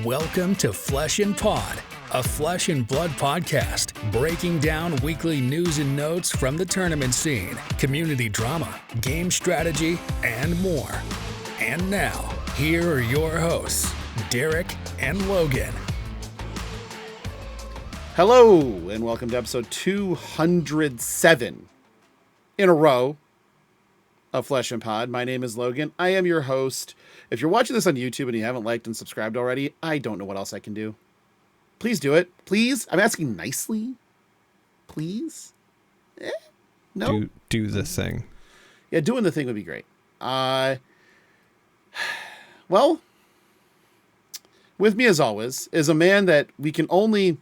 Welcome to Flesh and Pod, a flesh and blood podcast, breaking down weekly news and notes from the tournament scene, community drama, game strategy, and more. And now, here are your hosts, Darick and Logan. Hello, and welcome to episode 207 in a row of Flesh and Pod. My name is Logan. I am your host. If you're watching this on YouTube and you haven't liked and subscribed already, I don't know what else I can do. Please do it. Please. I'm asking nicely. Please. No. Do the thing. Yeah, doing the thing would be great. Well, with me as always is a man that we can only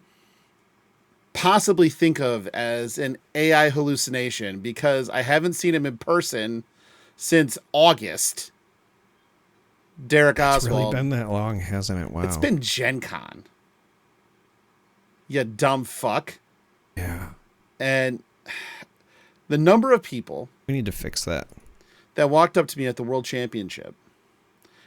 possibly think of as an AI hallucination because I haven't seen him in person since August. Darick Oswald. It's really been that long, hasn't it? Wow. It's been Gen Con. You dumb fuck. Yeah. And the number of people We need to fix that. that walked up to me at the World Championship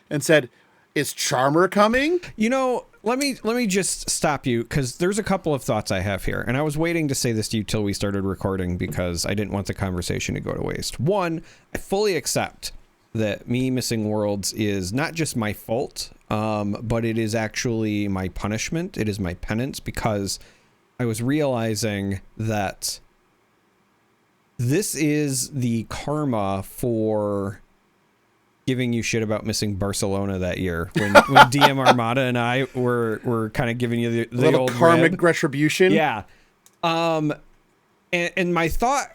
and said, "Is Charmer coming?" You know, let me just stop you because there's a couple of thoughts I have here. And I was waiting to say this to you till we started recording because I didn't want the conversation to go to waste. One, I fully accept that me missing Worlds is not just my fault, but it is actually my punishment. It is my penance because I was realizing that this is the karma for giving you shit about missing Barcelona that year when DM Armada and I were kind of giving you the little old karmic rib. retribution. Yeah. And my thought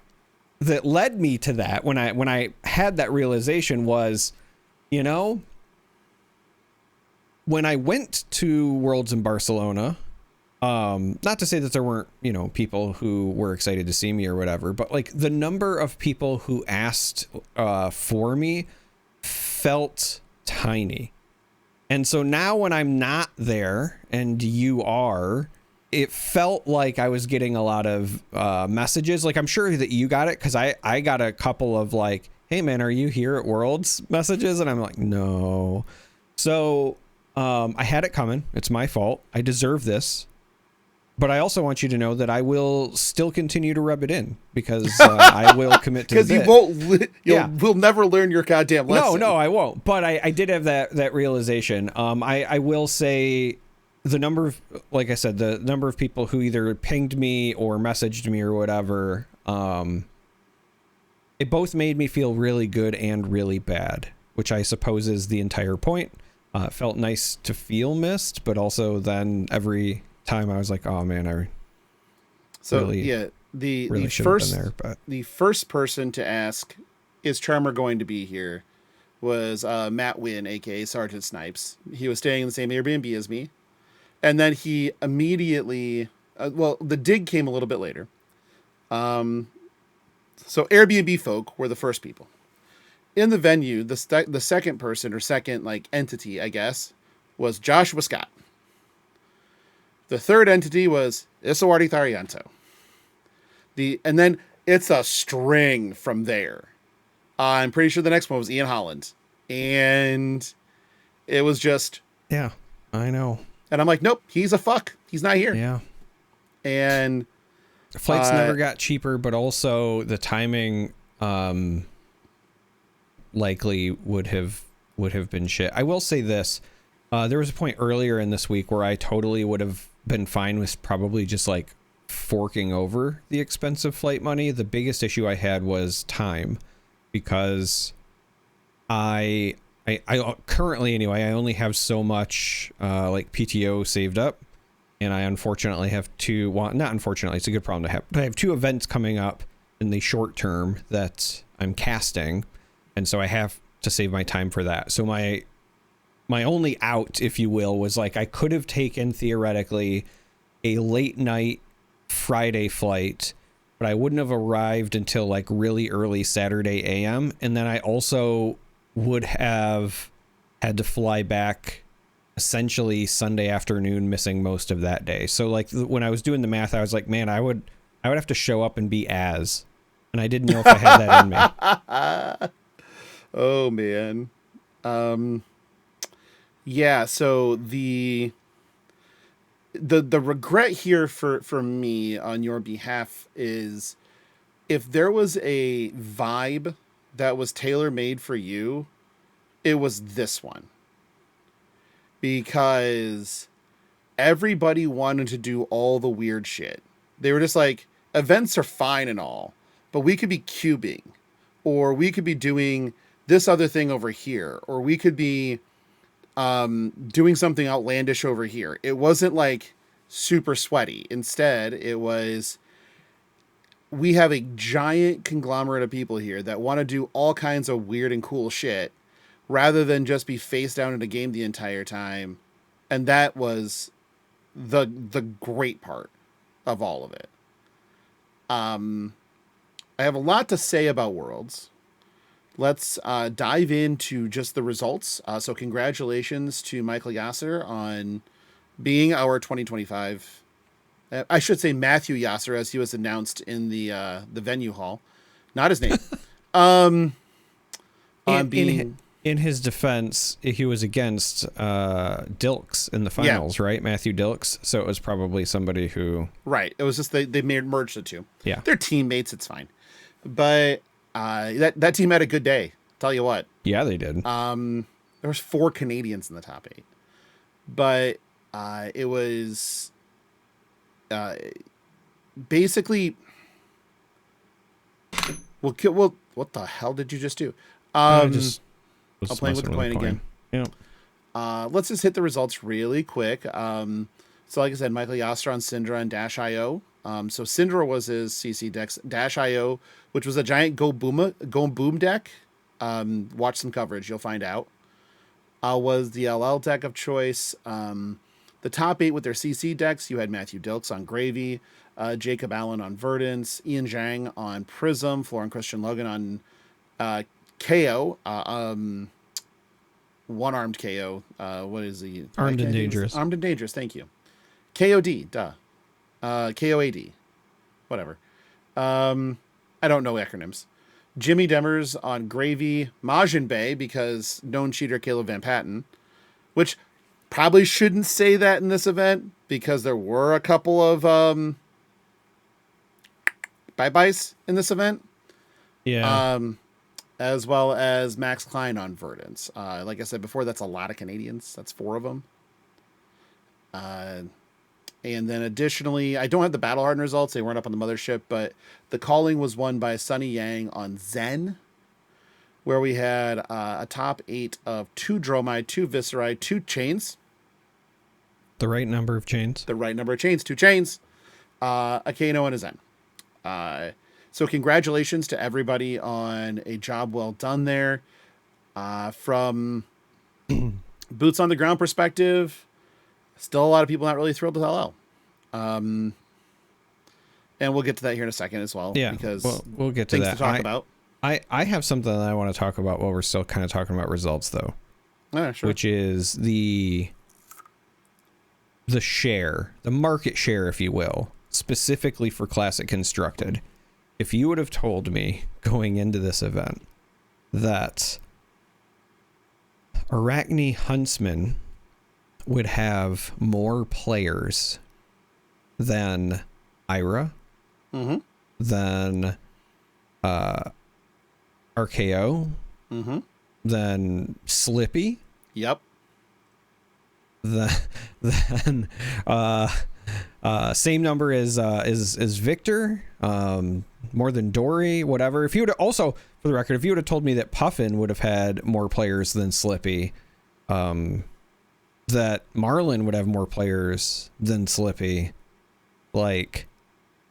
that led me to that when I had that realization was, you know, when I went to Worlds in Barcelona, not to say that there weren't, you know, people who were excited to see me or whatever, but like the number of people who asked for me felt tiny. And so now when I'm not there and you are, it felt like I was getting a lot of messages. Like, I'm sure that you got it because I got a couple of like, "Hey man, are you here at Worlds?" messages. And I'm like, no. So I had it coming. It's my fault. I deserve this. But I also want you to know that I will still continue to rub it in because I will commit to the bit. Because you'll never learn your goddamn lesson. No, I won't. But I did have that realization. I will say the number of, like I said, the number of people who either pinged me or messaged me or whatever, it both made me feel really good and really bad, which I suppose is the entire point. It felt nice to feel missed, but also then every time I was like, oh man, the first person to ask, "Is Charmer going to be here?" was Matt Wynn, aka Sergeant Snipes. He was staying in the same Airbnb as me, and then he immediately the dig came a little bit later. So Airbnb folk were the first people in the venue. The second person or second like entity, I guess, was Joshua Scott. The third entity was Isuardi Tharianto. And then it's a string from there. I'm pretty sure the next one was Ian Holland. And it was just... Yeah, I know. And I'm like, nope, he's a fuck. He's not here. Yeah. And... Flights never got cheaper, but also the timing likely would have been shit. I will say this. There was a point earlier in this week where I totally would have been fine with probably just like forking over the expensive flight money. The biggest issue I had was time because I currently anyway, I only have so much like PTO saved up, and I unfortunately have not unfortunately, it's a good problem to have, but I have two events coming up in the short term that I'm casting, and so I have to save my time for that. So my only out, if you will, was like I could have taken theoretically a late night Friday flight, but I wouldn't have arrived until like really early Saturday AM. And then I also would have had to fly back essentially Sunday afternoon, missing most of that day. So like when I was doing the math, I was like, man, I would have to show up and be and I didn't know if I had that in me. Oh man. Yeah, so the regret here for me on your behalf is if there was a vibe that was tailor-made for you, it was this one. Because everybody wanted to do all the weird shit. They were just like, events are fine and all, but we could be cubing, or we could be doing this other thing over here, or we could be doing something outlandish over here. It wasn't like super sweaty. Instead, it was, we have a giant conglomerate of people here that want to do all kinds of weird and cool shit rather than just be face down in a game the entire time. And that was the great part of all of it. I have a lot to say about Worlds. Let's dive into just the results. So congratulations to Michael Yasser on being our 2025. I should say Matthew Yasser, as he was announced in the venue hall. Not his name. In his defense, he was against Dilks in the finals, right? Matthew Dilks. So it was probably somebody who... Right. It was just they merged the two. Yeah. They're teammates. It's fine. But that team had a good day. Tell you what. Yeah, they did. There was 4 Canadians in the top 8. But it was basically... Well, what the hell did you just do? I'm playing with the coin again. Yeah. Let's just hit the results really quick. So like I said, Michael Yasser on Syndra and Dash.io. So Syndra was his CC decks. Dash.io, which was a giant Go Boom deck. Watch some coverage, you'll find out. Was the LL deck of choice. The top 8 with their CC decks, you had Matthew Dilks on Gravy, Jacob Allen on Verdance, Ian Zhang on Prism, Florin Christian Logan on KO, one-armed KO. What is he? Armed and Dangerous. Armed and Dangerous, thank you. KOD, duh. KOAD, whatever. I don't know acronyms. Jimmy Demers on Gravy, Majin Bay, because known cheater Caleb Van Patten, which probably shouldn't say that in this event, because there were a couple of bye-byes in this event. Yeah. As well as Max Klein on Verdance. Like I said before, that's a lot of Canadians. That's 4 of them. And then additionally, I don't have the Battle Hardened results. They weren't up on the mothership, but the calling was won by Sunny Yang on Zen, where we had a top 8 of 2 Dromai, 2 Viscerai, 2 Chains. The right number of chains. 2 Chains. A Kano and a Zen. So congratulations to everybody on a job well done there. From boots on the ground perspective, still a lot of people not really thrilled with LL. And we'll get to that here in a second as well. Yeah, because we'll get to things that. to talk about. I have something that I want to talk about while we're still kind of talking about results, though. Sure. Which is the share, the market share, if you will, specifically for Classic Constructed. If you would have told me going into this event that Arachne Huntsman would have more players than Ira, than RKO, than Slippy, Yep. then same number as Victor, more than Dory, whatever. If you would also, for the record, if you would have told me that Puffin would have had more players than Slippy, that Marlin would have more players than Slippy, like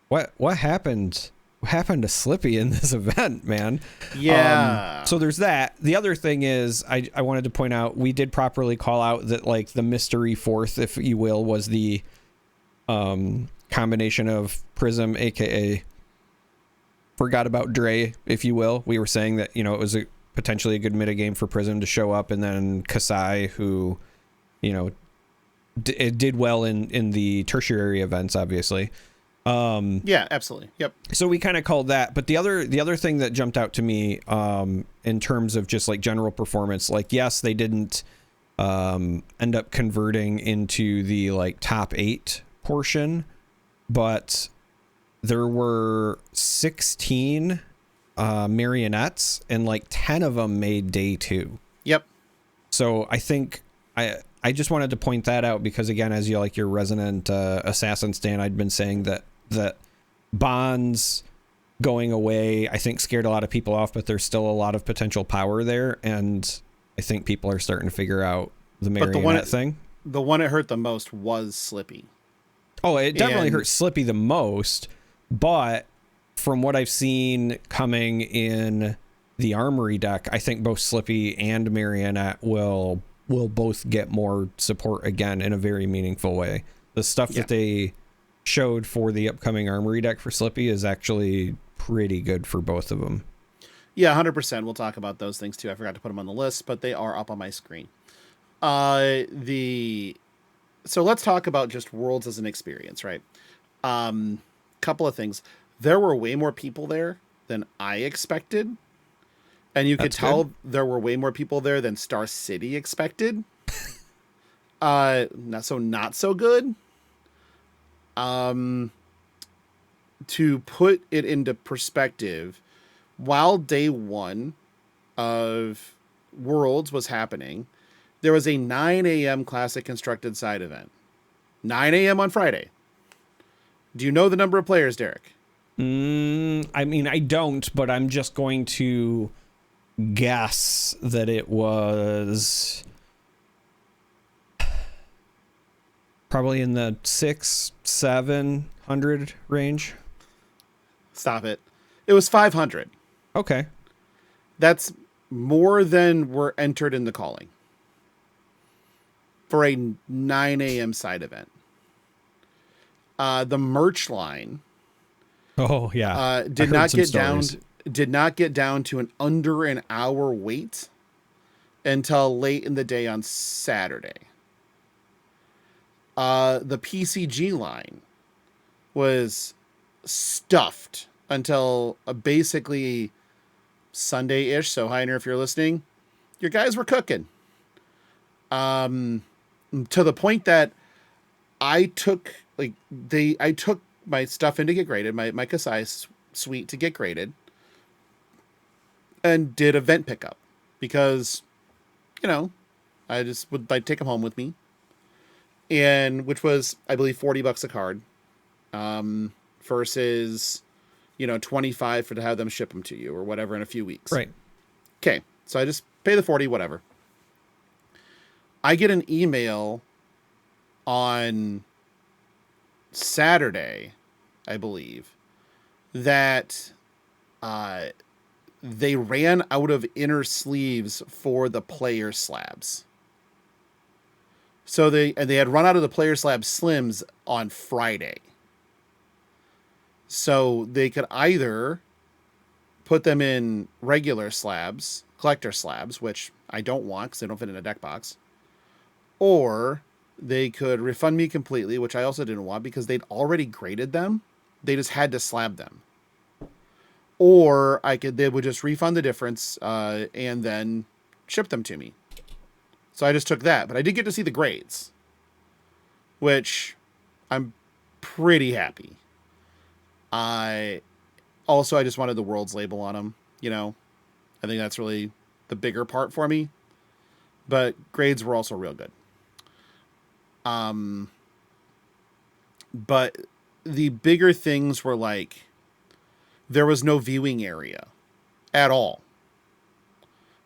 what happened? What happened to Slippy in this event, man? Yeah. So there's that. The other thing is, I wanted to point out, we did properly call out that, like, the mystery fourth, if you will, was the combination of Prism, aka Forgot About Dre, if you will. We were saying that, it was potentially a good metagame for Prism to show up, and then Kasai, who, it did well in the tertiary events, obviously. Yeah, absolutely. Yep. So we kind of called that, but the other thing that jumped out to me, in terms of just like general performance, like, yes, they didn't end up converting into the like top 8 portion, but there were 16 marionettes and like 10 of them made day 2. Yep. So I think I just wanted to point that out because, again, as you like your resident assassin stan, I'd been saying that bonds going away, I think, scared a lot of people off, but there's still a lot of potential power there, and I think people are starting to figure out the marionette thing. The one it hurt the most was Slippy. Oh, it definitely hurt Slippy the most, but from what I've seen coming in the armory deck, I think both Slippy and marionette will both get more support again in a very meaningful way. The stuff that they showed for the upcoming armory deck for Slippy is actually pretty good for both of them. Yeah, 100%. We'll talk about those things too. I forgot to put them on the list, but they are up on my screen. So let's talk about just Worlds as an experience, right? Couple of things. There were way more people there than I expected. And you could tell there were way more people there than Star City expected. Not so good. To put it into perspective, while day 1 of Worlds was happening, there was a 9 a.m. Classic Constructed Side event. 9 a.m. on Friday. Do you know the number of players, Darick? I mean, I don't, but I'm just going to guess that it was probably in the 600-700 range. Stop it. It was 500. Okay. That's more than were entered in the calling for a 9 a.m. side event. The merch line. Oh yeah. Did not get down to an under an hour wait until late in the day on Saturday. The PCG line was stuffed until basically Sunday-ish. So Heiner, if you're listening, your guys were cooking. To the point that I took my stuff in to get graded, my Kasai suite to get graded, and did event pickup because, I just would take them home with me, and which was, I believe, $40 a card, versus, $25 to have them ship them to you or whatever in a few weeks. Right. Okay. So I just pay the $40, whatever. I get an email on Saturday, I believe, that they ran out of inner sleeves for the player slabs. So they had run out of the player slab slims on Friday. So they could either put them in regular slabs, collector slabs, which I don't want because they don't fit in a deck box, or they could refund me completely, which I also didn't want because they'd already graded them. They just had to slab them. Or they would just refund the difference and then ship them to me. So I just took that. But I did get to see the grades, which I'm pretty happy. I just wanted the Worlds label on them. I think that's really the bigger part for me. But grades were also real good. But the bigger things were like, there was no viewing area at all.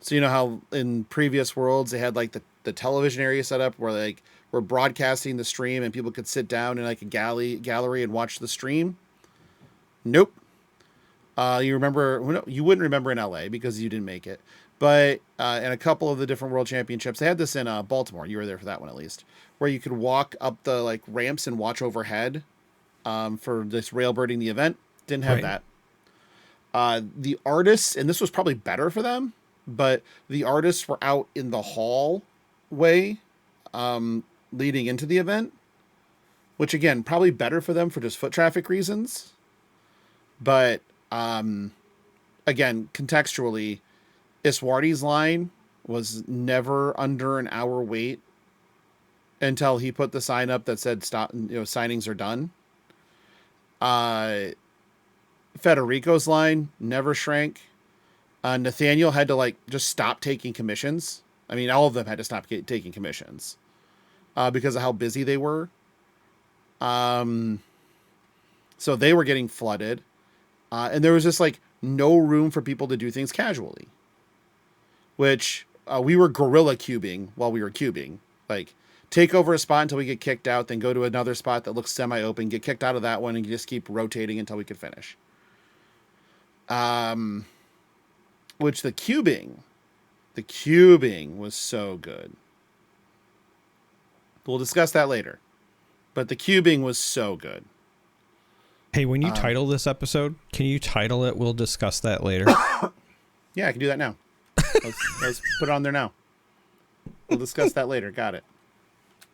So you know how in previous Worlds they had like the television area set up where we're broadcasting the stream and people could sit down in like a gallery and watch the stream? Nope. You wouldn't remember in LA because you didn't make it. But in a couple of the different World Championships, they had this in Baltimore. You were there for that one at least, where you could walk up the ramps and watch overhead for this railbirding the event. Didn't have that. The artists, and this was probably better for them, but the artists were out in the hallway leading into the event, which again, probably better for them for just foot traffic reasons. But again, contextually, Iswardi's line was never under an hour wait until he put the sign up that said stop, signings are done. Federico's line never shrank. Nathaniel had to just stop taking commissions. I mean, all of them had to stop taking commissions because of how busy they were. So they were getting flooded. And there was just no room for people to do things casually, which we were guerrilla cubing while we were cubing. Take over a spot until we get kicked out, then go to another spot that looks semi-open, get kicked out of that one, and just keep rotating until we could finish. Which the cubing was so good. We'll discuss that later. But the cubing was so good. Hey, when you title this episode, can you title it, "We'll discuss that later"? Yeah, I can do that now. Let's put it on there now. We'll discuss that later. Got it.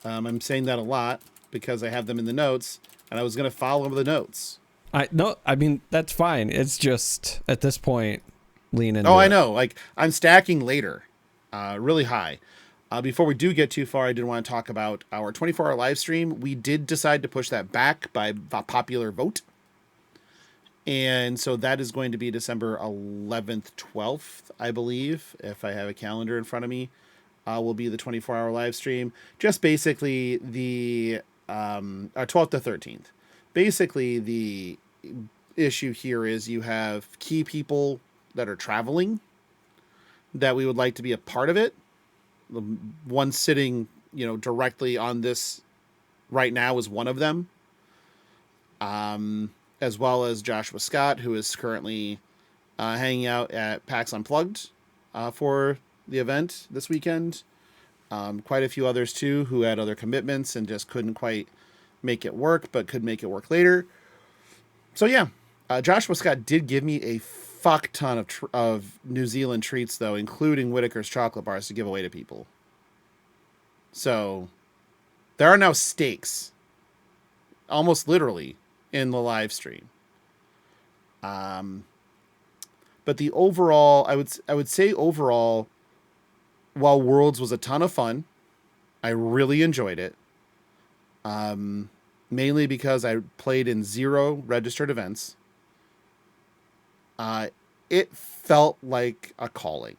I'm saying that a lot because I have them in the notes, and I was going to follow the notes. I mean, that's fine. It's just, at this point, lean into I it. know. I'm stacking later really high. Before we do get too far, I did want to talk about our 24-hour live stream. We did decide to push that back by popular vote. And so that is going to be December 11th, 12th, I believe, if I have a calendar in front of me, will be the 24-hour live stream. Just basically the 12th to 13th. Basically, the issue here is you have key people that are traveling that we would like to be a part of it. The one sitting, directly on this right now is one of them. As well as Joshua Scott, who is currently hanging out at PAX Unplugged for the event this weekend. Quite a few others too who had other commitments and just couldn't quite make it work, but could make it work later. So yeah, Joshua Scott did give me a fuck ton of New Zealand treats though, including Whitaker's chocolate bars to give away to people. So there are now stakes, almost literally, in the live stream. But the overall, I would say overall, while Worlds was a ton of fun, I really enjoyed it. Mainly because I played in 0 registered events. It felt like a calling.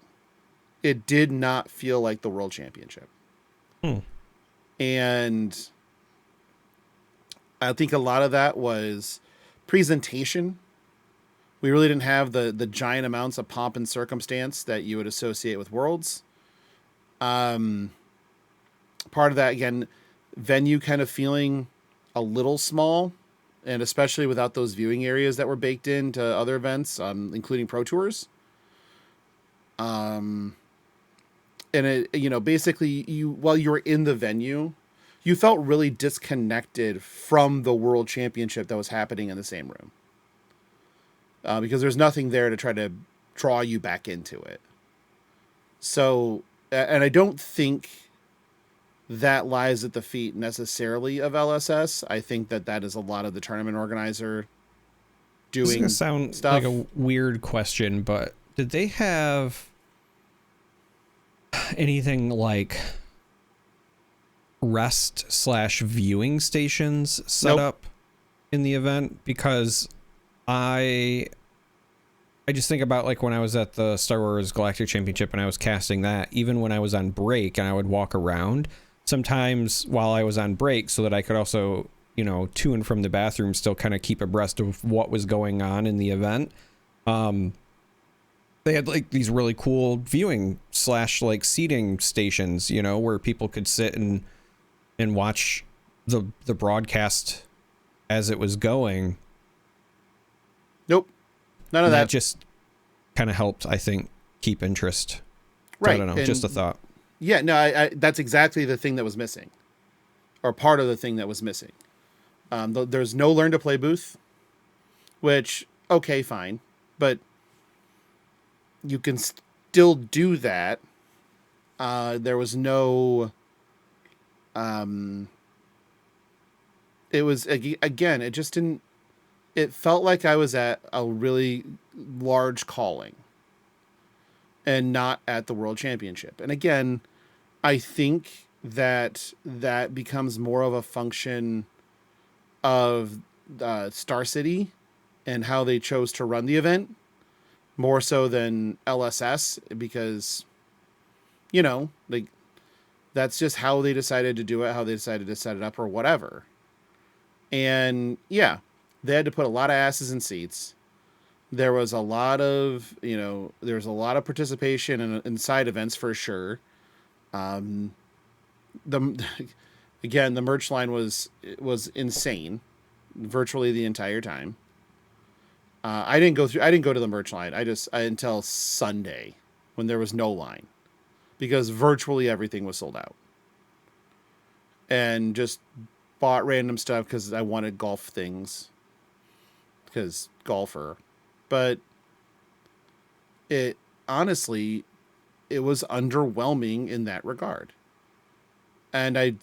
It did not feel like the World Championship. And I think a lot of that was presentation. We really didn't have the giant amounts of pomp and circumstance that you would associate with Worlds. Part of that, again, venue kind of feeling a little small, and especially without those viewing areas that were baked into other events, including Pro Tours. And it, basically while you were in the venue, you felt really disconnected from the World Championship that was happening in the same room. Because there's nothing there to try to draw you back into it. So, and I don't think that lies at the feet necessarily of LSS. I think that is a lot of the tournament organizer doing This is gonna sound stuff. like a weird question, but did they have anything like rest/viewing stations set Nope. up in the event? Because I just think about when I was at the Star Wars Galactic Championship and I was casting that, even when I was on break and I would walk around sometimes while I was on break so that I could also, to and from the bathroom still kind of keep abreast of what was going on in the event. They had these really cool viewing / seating stations, where people could sit and watch the broadcast as it was going. Nope. None of that. Just kind of helped, I think, keep interest. Right. I don't know. And just a thought. yeah, no, I that's exactly the thing that was missing, or part of the thing that was missing. There's no learn to play booth, which, okay, fine, but you can still do that. There was no, it was, again, it just didn't, it felt like I was at a really large calling. and not at the World Championship. And again, I think that becomes more of a function of Star City and how they chose to run the event, more so than LSS, because, like, that's just how they decided to do it, how they decided to set it up or whatever. And yeah, they had to put a lot of asses in seats. There was a lot of, participation in side events for sure. The merch line was insane virtually the entire time. I didn't go to the merch line. Until Sunday when there was no line, because virtually everything was sold out, and just bought random stuff because I wanted golf things, because golfer. But it honestly, it was underwhelming in that regard. And I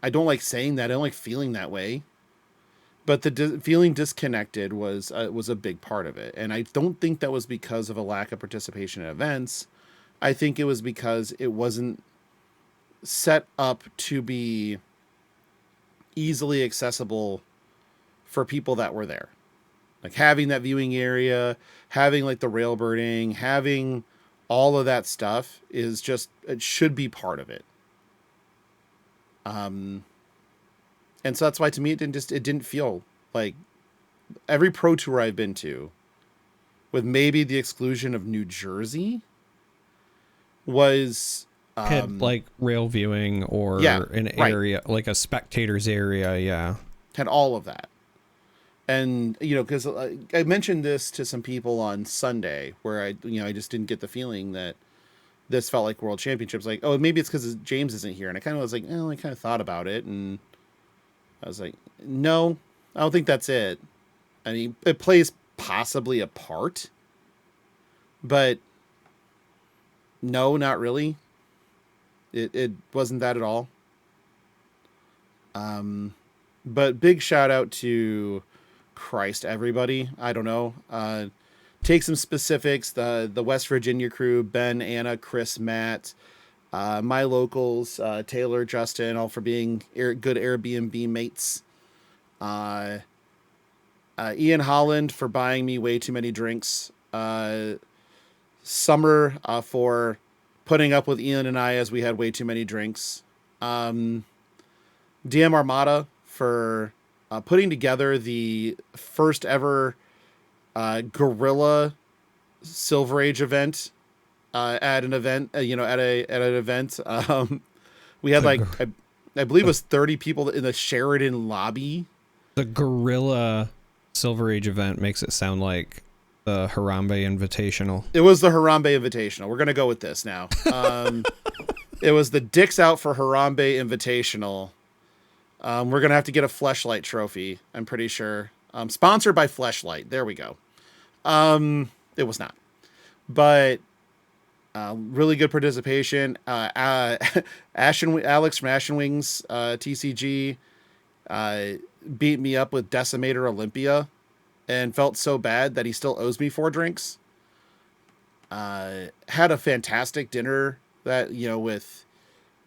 don't like saying that. I don't like feeling that way. But the feeling disconnected was a big part of it. And I don't think that was because of a lack of participation in events. I think it was because it wasn't set up to be easily accessible for people that were there. Like having that viewing area, having like the railbirding, having all of that stuff it should be part of it. And so that's why to me it didn't feel like every pro tour I've been to, with maybe the exclusion of New Jersey, was had like rail viewing or an area, like a spectator's area. Yeah. Had all of that. And, because I mentioned this to some people on Sunday where I just didn't get the feeling that this felt like World Championships. Like, oh, maybe it's because James isn't here. And I kind of was like, I kind of thought about it. And I was like, no, I don't think that's it. I mean, it plays possibly a part, but no, not really. It wasn't that at all. But big shout out to everybody. I don't know. Take some specifics. The West Virginia crew, Ben, Anna, Chris, Matt, my locals, Taylor, Justin, all for being good Airbnb mates. Ian Holland for buying me way too many drinks. Summer for putting up with Ian and I as we had way too many drinks. DM Armada for putting together the first ever Gorilla Silver Age event at an event. At an event. We had I believe it was 30 people in the Sheridan lobby. The Gorilla Silver Age event makes it sound like the Harambe Invitational. It was the Harambe Invitational. We're gonna go with this now. It was the Dicks Out for Harambe Invitational. We're going to have to get a Fleshlight trophy, I'm pretty sure. Sponsored by Fleshlight. There we go. It was not. But really good participation. Alex from Ashen Wings TCG beat me up with Decimator Olympia and felt so bad that he still owes me 4 drinks. Had a fantastic dinner that, with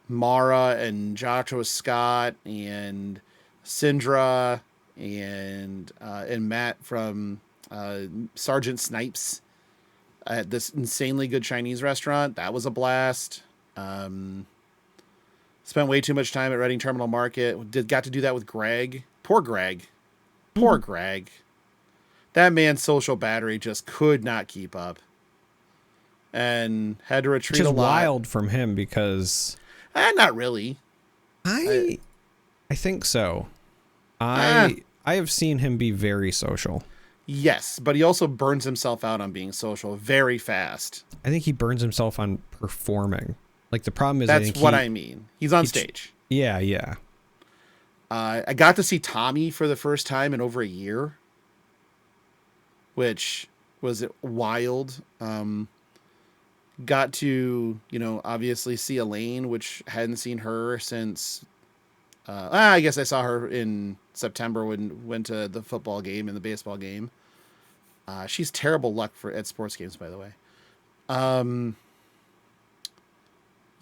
Mara and Joshua Scott and Syndra and Matt from Sergeant Snipes at this insanely good Chinese restaurant. That was a blast. Spent way too much time at Reading Terminal Market. Got to do that with Greg. Poor Greg. Greg. That man's social battery just could not keep up. And had to retreat a lot. Which is wild from him because... not really. I think so. I have seen him be very social. Yes, but he also burns himself out on being social very fast. I think he burns himself on performing. Like the problem is, that's what I mean. He's on stage. Yeah. I got to see Tommy for the first time in over a year, which was wild. Got to, obviously see Elaine, which hadn't seen her since, I guess I saw her in September when we went to the football game and the baseball game. She's terrible luck at sports games, by the way.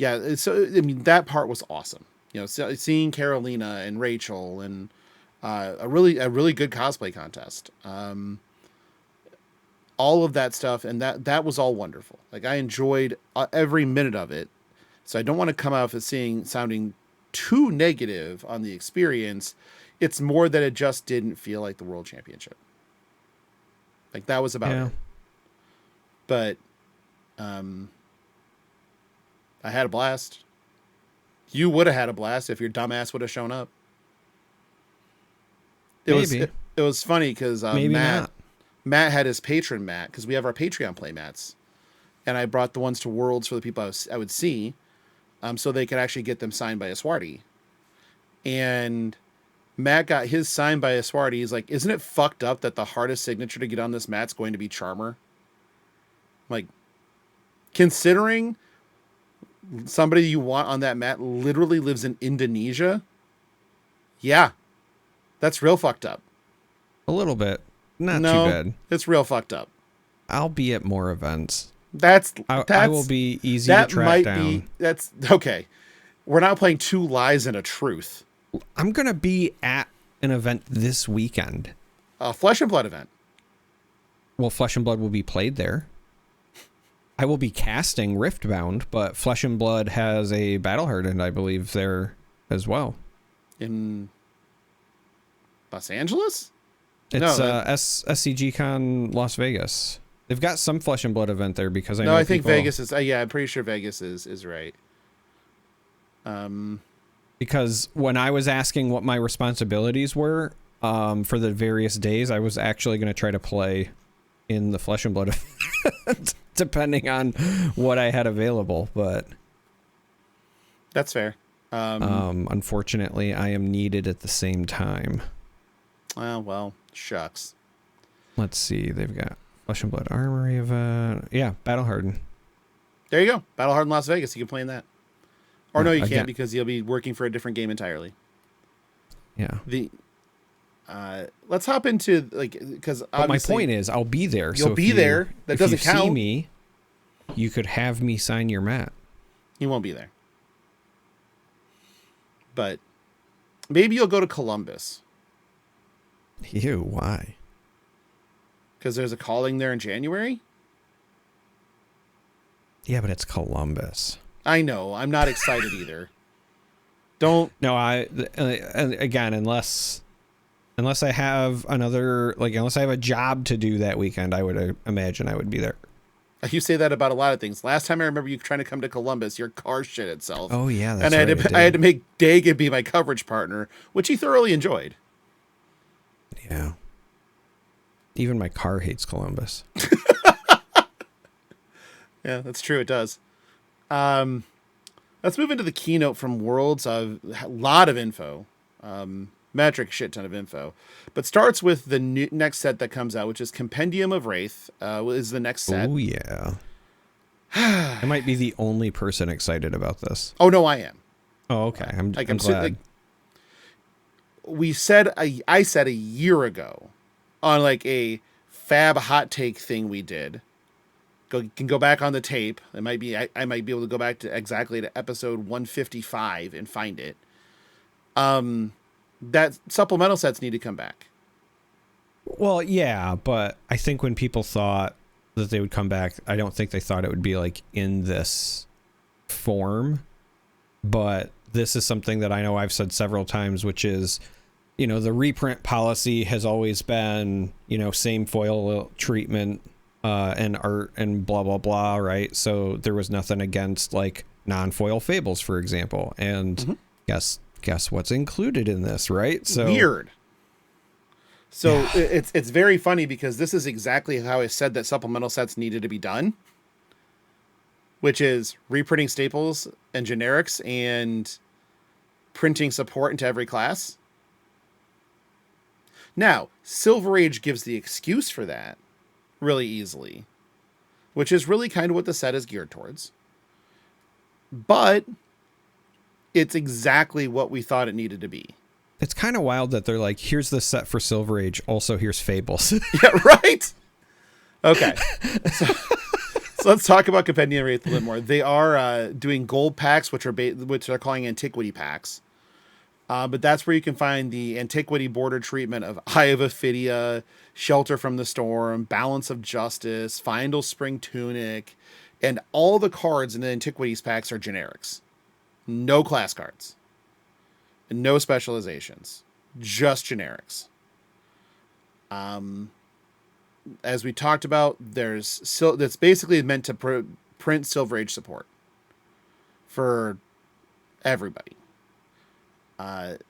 yeah, so I mean that part was awesome. You know, seeing Carolina and Rachel and a really good cosplay contest. All of that stuff, and that was all wonderful. Like I enjoyed every minute of it. So I don't want to come out as sounding too negative on the experience. It's more that it just didn't feel like the World Championship. Like that was about it. But I had a blast. You would have had a blast if your dumbass would have shown up. It was funny because Matt had his patron mat because we have our Patreon play mats, and I brought the ones to Worlds for the people I would see, so they could actually get them signed by a Swarty. And Matt got his signed by a Swarty. He's like, "Isn't it fucked up that the hardest signature to get on this mat's going to be Charmer?" Like, considering somebody you want on that mat literally lives in Indonesia, yeah, that's real fucked up. A little bit. Not too bad. It's real fucked up. I'll be at more events. I will be easy to track down. That's okay. We're not playing two lies and a truth. I'm going to be at an event this weekend. A Flesh and Blood event. Well, Flesh and Blood will be played there. I will be casting Riftbound, but Flesh and Blood has a Battle Hardened, I believe, there as well. In Los Angeles? It's SCG Con Las Vegas. They've got some Flesh and Blood event there because I know I think Vegas is. Yeah, I'm pretty sure Vegas is right. Because when I was asking what my responsibilities were for the various days, I was actually going to try to play in the Flesh and Blood event, depending on what I had available. But that's fair. Unfortunately, I am needed at the same time. Well, shucks. Let's see. They've got Flesh and Blood Armory event. Yeah, Battle Hardened. There you go. Battle Hardened Las Vegas. You can play in that. Or no, you can't because you'll be working for a different game entirely. Yeah. Let's hop into because my point is I'll be there. You'll be there. That doesn't count. If you see me, you could have me sign your mat. You won't be there. But maybe you'll go to Columbus. Ew, why? Because there's a calling there in January? Yeah, but it's Columbus. I know. I'm not excited either. Don't. No, again, unless I have unless I have a job to do that weekend, I would imagine I would be there. You say that about a lot of things. Last time I remember you trying to come to Columbus, your car shit itself. Oh, yeah, that's right. And I had to make Dagan be my coverage partner, which he thoroughly enjoyed. Yeah. Even my car hates Columbus. Yeah, that's true. It does. Let's move into the keynote from Worlds. A lot of info. Metric shit ton of info. But starts with the next set that comes out, which is Compendium of Wraith, is the next set. Oh, yeah. I might be the only person excited about this. Oh, no, I am. Oh, okay. I'm glad. I said a year ago on a fab hot take thing we did. Can go back on the tape. It might be I might be able to go back to episode 155 and find it. That supplemental sets need to come back. Well, yeah, but I think when people thought that they would come back, I don't think they thought it would be in this form. But this is something that I know I've said several times, which is, the reprint policy has always been, same foil treatment and art and blah, blah, blah, right? So there was nothing against non-foil fables, for example. And guess what's included in this, right? So weird. So yeah. It's very funny because this is exactly how I said that supplemental sets needed to be done, which is reprinting staples and generics and printing support into every class. Now, Silver Age gives the excuse for that really easily, which is really kind of what the set is geared towards. But it's exactly what we thought it needed to be. It's kind of wild that they're here's the set for Silver Age. Also, here's Fables. Yeah, right? Okay. So let's talk about Compendium Wraith a little more. They are doing gold packs, which they're calling antiquity packs. But that's where you can find the antiquity border treatment of Eye of Ophidia, Shelter from the Storm, Balance of Justice, Findle Spring Tunic, and all the cards in the antiquities packs are generics. No class cards. And no specializations. Just generics. As we talked about, that's basically meant to print Silver Age support for everybody.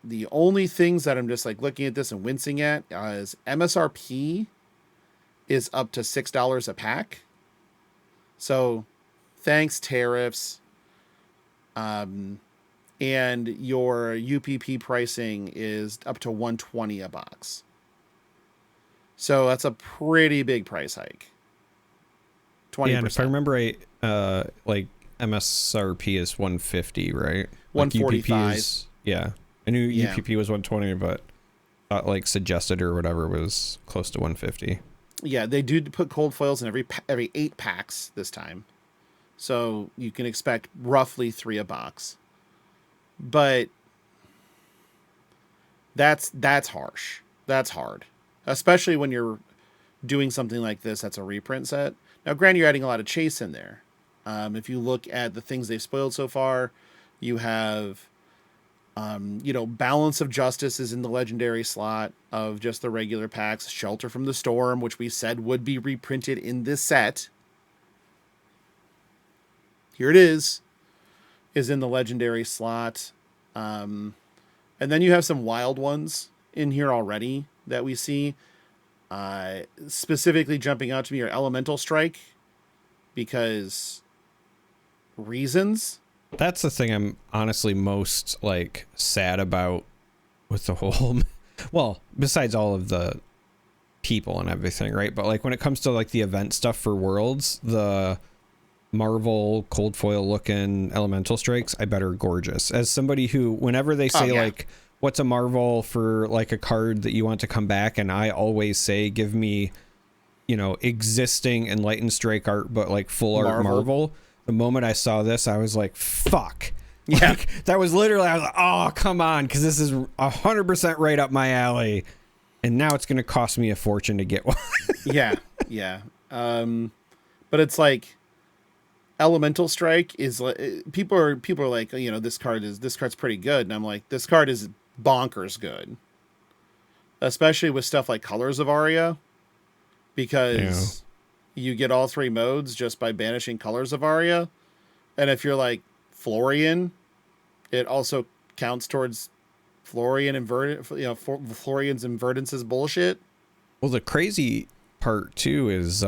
The only things that I'm just like looking at this and wincing at is MSRP is up to $6 a pack. So thanks tariffs. And your UPP pricing is up to $120 a box. So that's a pretty big price hike. 20%. Yeah, and if I remember right, like MSRP is $150, right? Like 145. UPP is, yeah. I knew UPP was 120, but like suggested or whatever was close to 150. Yeah, they do put cold foils in every 8 packs this time. So you can expect roughly 3 a box. But that's harsh. That's hard. Especially when you're doing something like this that's a reprint set. Now, granted, you're adding a lot of chase in there. If you look at the things they've spoiled so far, you have, Balance of Justice is in the legendary slot of just the regular packs. Shelter from the Storm, which we said would be reprinted in this set. Here it is in the legendary slot. And then you have some wild ones in here already that we see. Specifically jumping out to me are Elemental Strike, because reasons. That's the thing I'm honestly most like sad about with the whole, well, besides all of the people and everything, right? But like when it comes to like the event stuff for Worlds, the Marvel cold foil looking Elemental Strikes, I bet are gorgeous. As somebody who, whenever they say like, what's a Marvel for like a card that you want to come back, and I always say, give me, existing Enlightened Strike art, but like full art Marvel. The moment I saw this, I was like, fuck. Yeah. Like, that was literally, I was like, oh, come on, because this is 100% right up my alley. And now it's going to cost me a fortune to get one. Yeah. But it's like, Elemental Strike is like, people are like, this card's pretty good. And I'm like, this card is bonkers good. Especially with stuff like Colors of Aria. Because you get all 3 modes just by banishing Colors of Aria. And if you're like Florian, it also counts towards Florian's Inverdance's bullshit. Well, the crazy part too is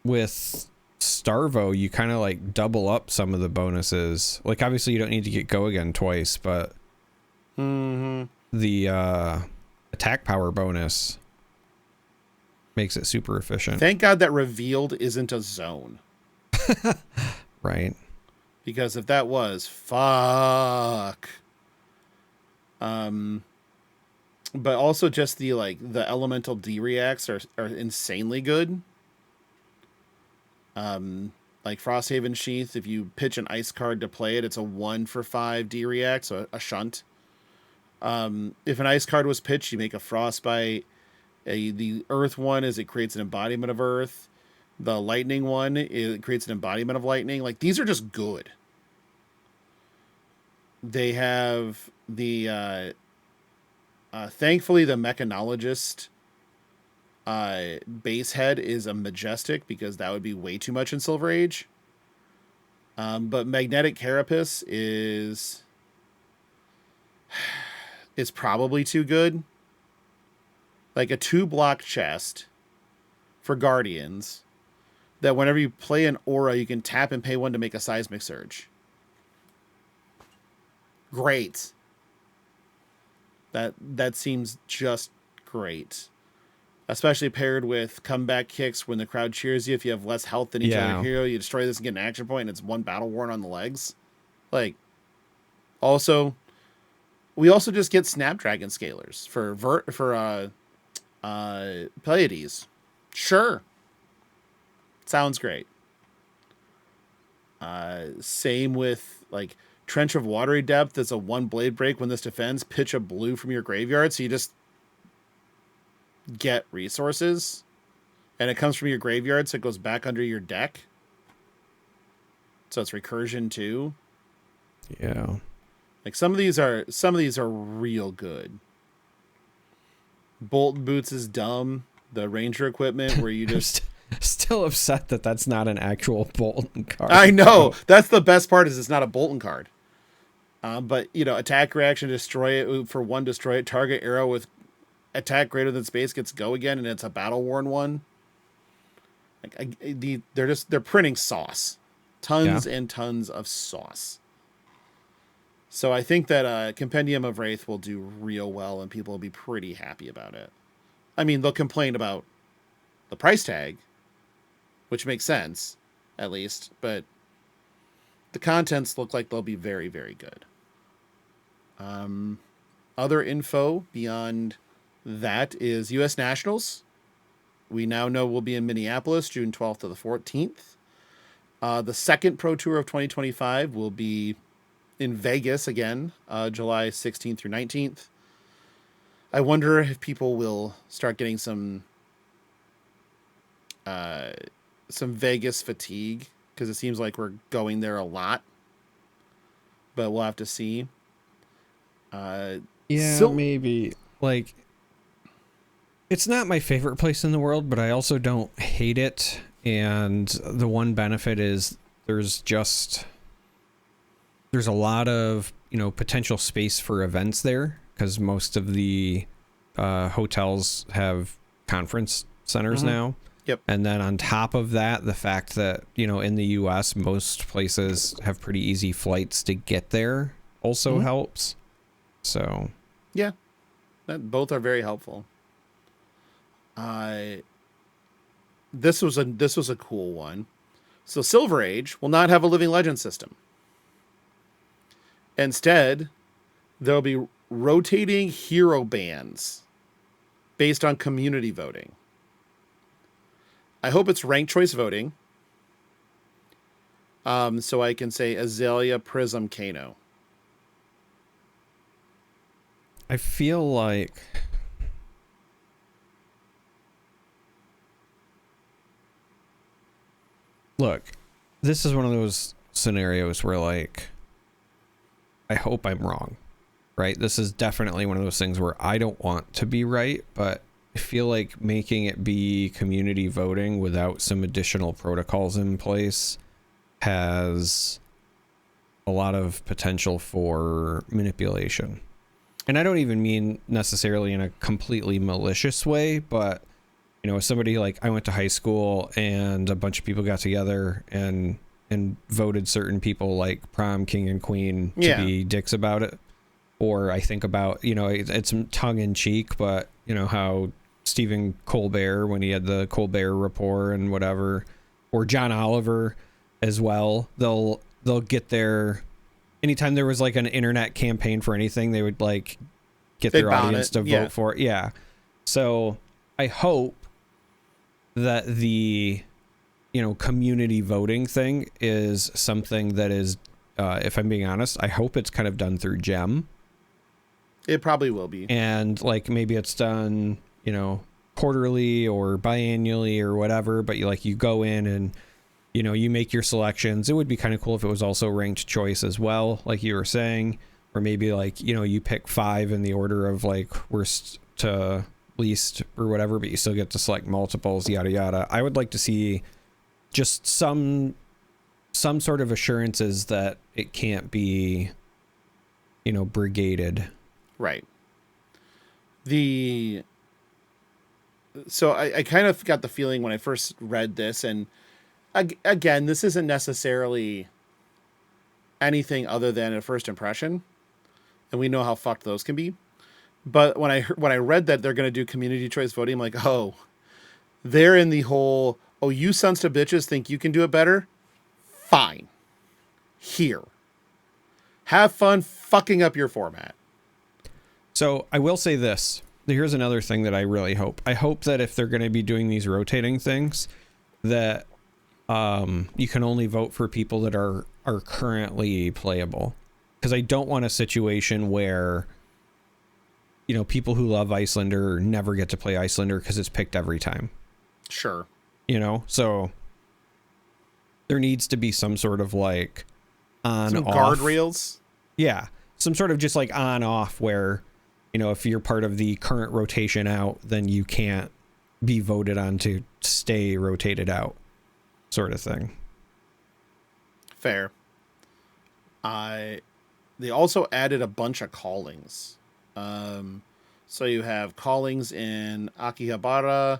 with Starvo, you kind of like double up some of the bonuses. Like obviously you don't need to get Go Again twice, but the attack power bonus makes it super efficient. Thank God that Revealed isn't a zone. Right. Because if that was, fuck. But also just the elemental D reacts are insanely good. Like Frosthaven Sheath, if you pitch an ice card to play it, it's a 1-for-5 D react, so a shunt. If an ice card was pitched, you make a Frostbite. The Earth one is it creates an embodiment of Earth. The Lightning one, it creates an embodiment of Lightning. Like, these are just good. They have the thankfully the Mechanologist base head is a Majestic, because that would be way too much in Silver Age. But Magnetic Carapace is probably too good. Like a 2-block chest for Guardians that whenever you play an aura, you can tap and pay 1 to make a Seismic Surge. Great. That seems just great. Especially paired with comeback kicks when the crowd cheers you. If you have less health than each other hero, you destroy this and get an action point, and it's 1 battle worn on the legs. Like, also, we also just get Snapdragon Scalers for Pleiades. Sure. Sounds great. Same with like Trench of Watery Depth. It's a 1 blade break. When this defends, pitch a blue from your graveyard. So you just get resources. And it comes from your graveyard, so it goes back under your deck. So it's recursion too. Yeah. Like some of these are real good. Bolt Boots is dumb. The Ranger equipment where you just still upset that that's not an actual Bolton card. I know. That's the best part is it's not a Bolton card. But attack reaction, destroy it for 1, destroy it. Target arrow with attack greater than space gets go again, and it's a battle worn one. Like they're printing sauce, tons and tons of sauce. So I think that Compendium of Wraith will do real well, and people will be pretty happy about it. I mean, they'll complain about the price tag, which makes sense, at least, but the contents look like they'll be very, very good. Other info beyond that is U.S. Nationals. We now know we'll be in Minneapolis, June 12th to the 14th. The second Pro Tour of 2025 will be in Vegas again, July 16th through 19th. I wonder if people will start getting some Vegas fatigue, because it seems like we're going there a lot. But we'll have to see. Maybe. Like, it's not my favorite place in the world, but I also don't hate it. And the one benefit is there's a lot of, potential space for events there, because most of the hotels have conference centers now. Yep. And then on top of that, the fact that, in the US, most places have pretty easy flights to get there also helps. So, yeah, both are very helpful. This was a cool one. So Silver Age will not have a Living Legend system. Instead, there'll be rotating hero bands based on community voting. I hope it's ranked choice voting. So I can say Azalea, Prism, Kano. I feel like look, this is one of those scenarios where, like, I hope I'm wrong, right? This is definitely one of those things where I don't want to be right, but I feel like making it be community voting without some additional protocols in place has a lot of potential for manipulation. And I don't even mean necessarily in a completely malicious way, but somebody like I went to high school and a bunch of people got together and voted certain people like prom king and queen to be dicks about it. Or I think about, it's tongue in cheek, but how Stephen Colbert, when he had the Colbert Report and whatever, or John Oliver as well, they'll get their, anytime there was like an internet campaign for anything, they would like get their audience to vote for it. Yeah. So I hope that the community voting thing is something that is, if I'm being honest, I hope it's kind of done through GEM. It probably will be. And like maybe it's done, quarterly or biannually or whatever, but you go in and, you make your selections. It would be kind of cool if it was also ranked choice as well, like you were saying, or maybe like, you pick 5 in the order of like worst to least or whatever, but you still get to select multiples, yada, yada. I would like to see just some sort of assurances that it can't be, brigaded. Right. So I kind of got the feeling when I first read this, and again, this isn't necessarily anything other than a first impression, and we know how fucked those can be. But when I read that they're going to do community choice voting, I'm like, oh, they're in the whole, oh, you sons to bitches think you can do it better? Fine. Here. Have fun fucking up your format. So I will say this. Here's another thing that I really hope. I hope that if they're going to be doing these rotating things, that you can only vote for people that are currently playable. Because I don't want a situation where, you know, people who love Icelander never get to play Icelander because it's picked every time. Sure. You know, so there needs to be some sort of like on some off guardrails. Yeah, some sort of just like on off where, you know, if you're part of the current rotation out, then you can't be voted on to stay rotated out, sort of thing. Fair. They also added a bunch of callings. So you have callings in Akihabara,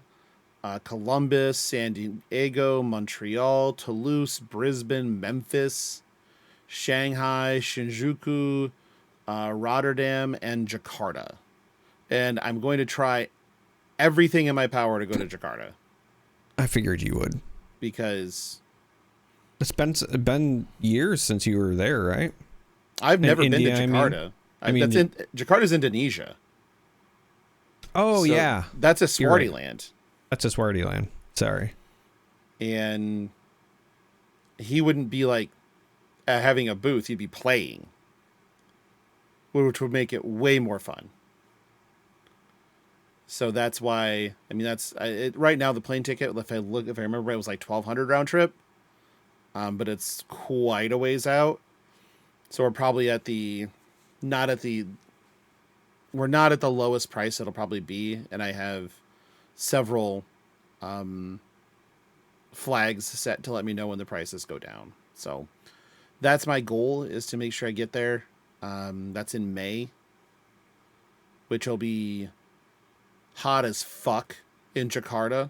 Columbus, San Diego, Montreal, Toulouse, Brisbane, Memphis, Shanghai, Shinjuku, Rotterdam, and Jakarta. And I'm going to try everything in my power to go to Jakarta. I figured you would. Because it's been years since you were there, right? I've never been to Jakarta. Jakarta's Indonesia. Oh, so yeah. That's a Swartyland. That's a Swartyland. Sorry. And he wouldn't be like having a booth. He'd be playing, which would make it way more fun. So that's why, I mean, right now the plane ticket, if I remember right, it was like 1,200 round trip. But it's quite a ways out. So we're probably we're not at the lowest price it'll probably be. And I have several flags set to let me know when the prices go down. So that's my goal, is to make sure I get there. That's in May, which will be hot as fuck in Jakarta.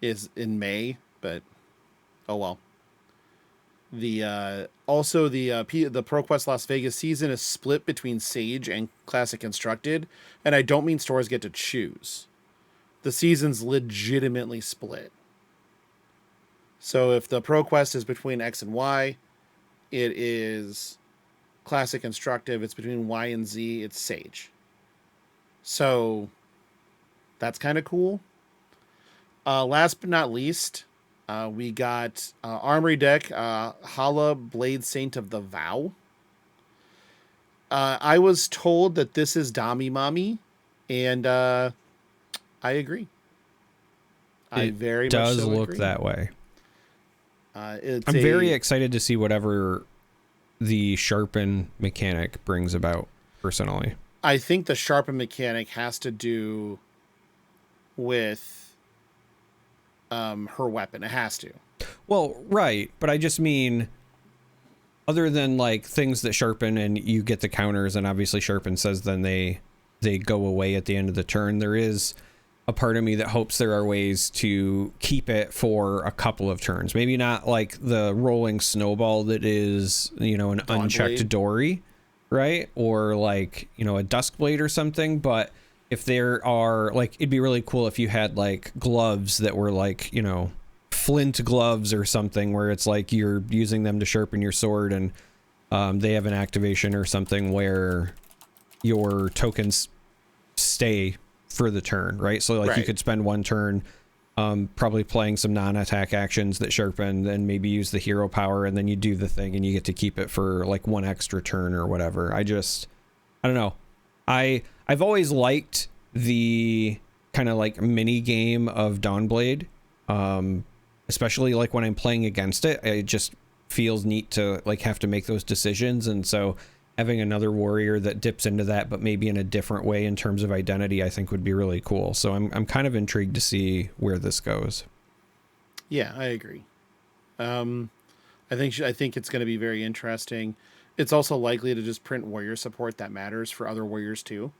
Is in May, but oh well. The ProQuest Las Vegas season is split between Sage and Classic Constructed, and I don't mean stores get to choose. The season's legitimately split. So if the ProQuest is between X and Y, it is Classic Constructive. It's between Y and Z, it's Sage. So that's kind of cool. Last but not least, we got Armory deck, Hala Blade Saint of the Vow. I was told that this is Dami Mami, and I agree. I very much does so look agree. That way. I'm very excited to see whatever the sharpen mechanic brings about, personally. I think the sharpen mechanic has to do with her weapon. It has to. Well, right, but I just mean, other than like things that sharpen and you get the counters, and obviously sharpen says then they go away at the end of the turn, there is a part of me that hopes there are ways to keep it for a couple of turns. Maybe not like the rolling snowball that is, you know, an unchecked Dory, right? Or like, you know, a Duskblade or something, but if there are, like, it'd be really cool if you had like gloves that were like, you know, flint gloves or something, where it's like you're using them to sharpen your sword, and they have an activation or something where your tokens stay for the turn, right? So like, right, you could spend one turn probably playing some non-attack actions that sharpen, and maybe use the hero power, and then you do the thing and you get to keep it for like one extra turn or whatever. I don't know. I've always liked the kind of like mini game of Dawnblade, especially like when I'm playing against it. It just feels neat to like have to make those decisions, and so having another warrior that dips into that, but maybe in a different way in terms of identity, I think would be really cool. So I'm kind of intrigued to see where this goes. Yeah, I agree. I think it's going to be very interesting. It's also likely to just print warrior support that matters for other warriors too.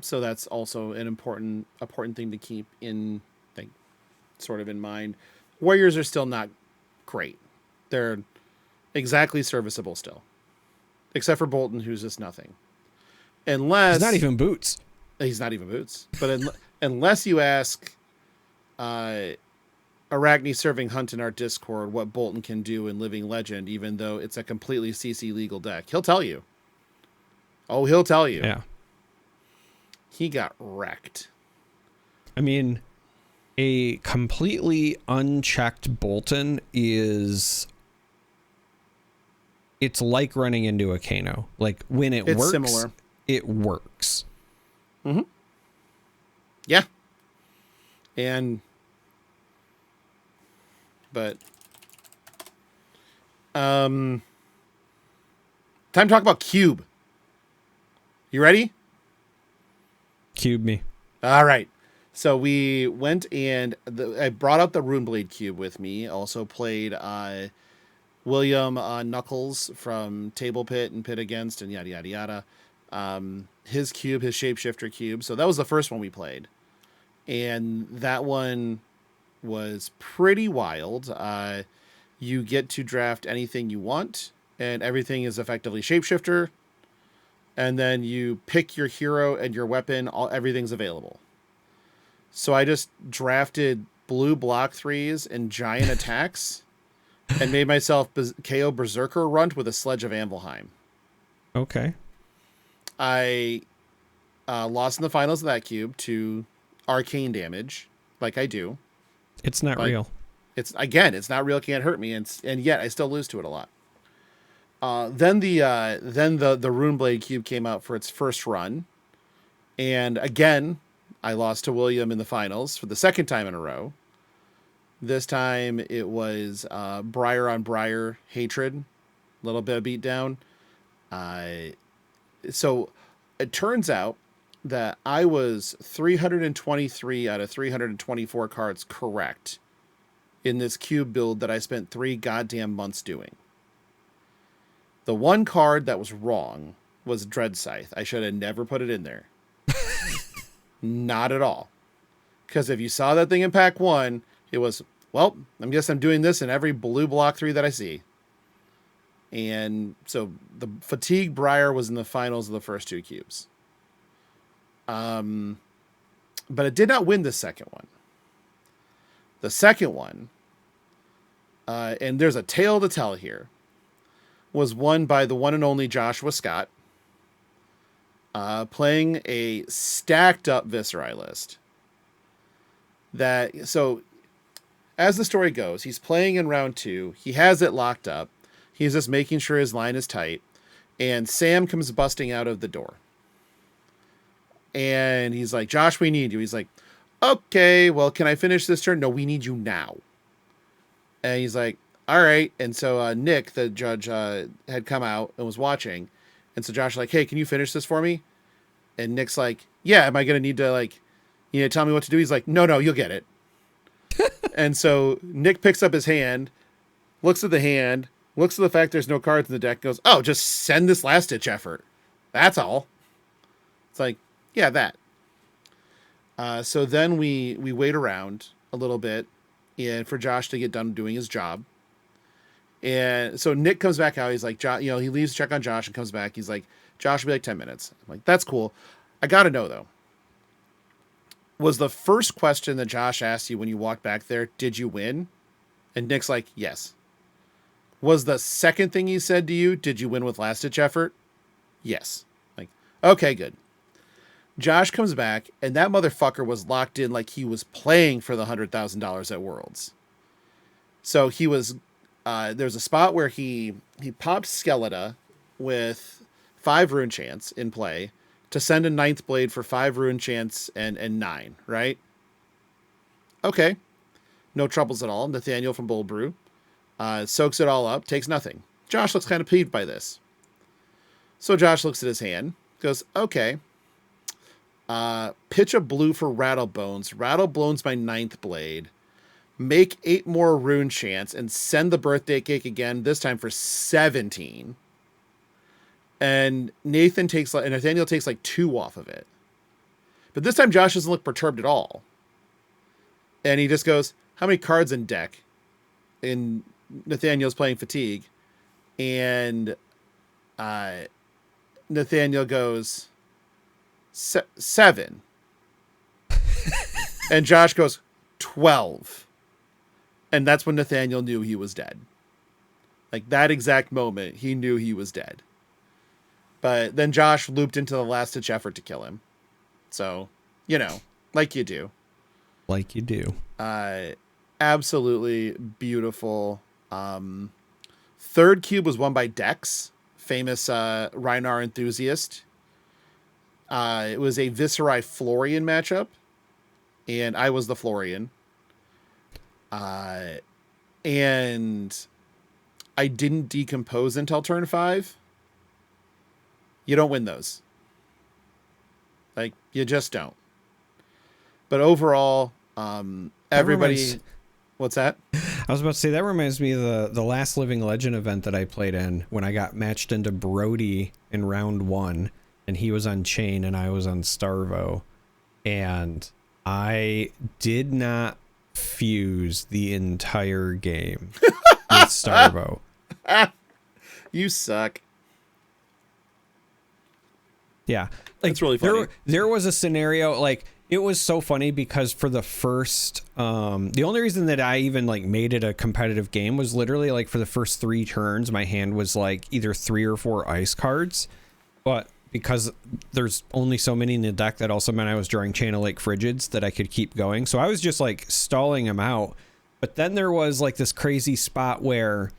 So that's also an important thing to keep in, like, sort of in mind. Warriors are still not great. They're exactly serviceable still, except for Bolton, who's just nothing. Unless he's not even boots. He's not even boots. But unless you ask Arachne Serving Hunt in our Discord what Bolton can do in Living Legend, even though it's a completely CC legal deck, he'll tell you. Oh, he'll tell you. Yeah. He got wrecked. I mean, A completely unchecked Bolton is... It's like running into a Kano. Like, when it's works, similar. It works. Mm-hmm. Yeah. Time to talk about Cube. You ready? Cube me. All right. So we went and I brought out the Runeblade Cube with me. Also played William Knuckles from Table Pit and Pit Against and yada, yada, yada. His cube, his Shapeshifter Cube. So that was the first one we played. And that one was pretty wild. You get to draft anything you want, and everything is effectively Shapeshifter. And then you pick your hero and your weapon. Everything's available. So I just drafted blue block 3s and giant attacks and made myself KO Berserker Runt with a Sledge of Anvilheim. Okay. I lost in the finals of that cube to arcane damage, like I do. It's not real. It's not real. Can't hurt me, and yet I still lose to it a lot. Then the Runeblade Cube came out for its first run, and again I lost to William in the finals for the second time in a row. This time it was Briar on Briar hatred, a little bit of beatdown. So it turns out that I was 323 out of 324 cards correct in this cube build that I spent 3 goddamn months doing. The one card that was wrong was Dread Scythe. I should have never put it in there. Not at all. Because if you saw that thing in pack 1, it was, well, I guess I'm doing this in every blue block 3 that I see. And so the Fatigue Briar was in the finals of the first 2 cubes. But it did not win the second one. The second one, and there's a tale to tell here, was won by the one and only Joshua Scott, playing a stacked up Viserai list. So as the story goes, he's playing in round 2. He has it locked up. He's just making sure his line is tight. And Sam comes busting out of the door. And he's like, Josh, we need you. He's like, okay, well, can I finish this turn? No, we need you now. And he's like, all right. And so Nick, the judge, had come out and was watching. And so Josh was like, hey, can you finish this for me? And Nick's like, yeah, am I going to need to tell me what to do? He's like, no, you'll get it. And so Nick picks up his hand, looks at the hand, looks at the fact there's no cards in the deck, goes, oh, just send this last ditch effort. That's all. It's like, yeah, that. So then we wait around a little bit and for Josh to get done doing his job. And so Nick comes back out. He's like, he leaves to check on Josh and comes back. He's like, Josh will be like 10 minutes. I'm like, that's cool. I got to know though. Was the first question that Josh asked you when you walked back there, did you win? And Nick's like, yes. Was the second thing he said to you, did you win with last ditch effort? Yes. Like, okay, good. Josh comes back and that motherfucker was locked in like he was playing for the $100,000 at Worlds. So he was, there's a spot where he popped Skeleta with 5 rune chance in play to send a 9th blade for 5 rune chance and 9, right? Okay. No troubles at all. Nathaniel from Bold Brew soaks it all up, takes nothing. Josh looks kind of peeved by this. So Josh looks at his hand, goes, okay. Pitch a blue for Rattlebones. Rattlebones my 9th blade. Make 8 more rune chance and send the birthday cake again, this time for 17. And Nathaniel takes like 2 off of it. But this time Josh doesn't look perturbed at all. And he just goes, how many cards in deck? And Nathaniel's playing Fatigue. And Nathaniel goes, 7. And Josh goes, 12. And that's when Nathaniel knew he was dead. Like that exact moment, he knew he was dead. But then Josh looped into the last ditch effort to kill him. So, like you do. Like you do. Absolutely beautiful. Third cube was won by Dex, famous Rhinar enthusiast. It was a Viserai Florian matchup, and I was the Florian. And I didn't decompose until turn 5. You don't win those. Like, you just don't. But overall, everybody... What's that? I was about to say, that reminds me of the last Living Legend event that I played in when I got matched into Brody in round 1, and he was on Chain and I was on Starvo. And I did not fuse the entire game with Starvo. You suck. Yeah. Like, that's really funny. There was a scenario, like, it was so funny because for the first, the only reason that I even like made it a competitive game was literally like for the first 3 turns, my hand was like either 3 or 4 ice cards, but because there's only so many in the deck, that also meant I was drawing Chain of Lake Frigids that I could keep going. So I was just like stalling them out. But then there was like this crazy spot where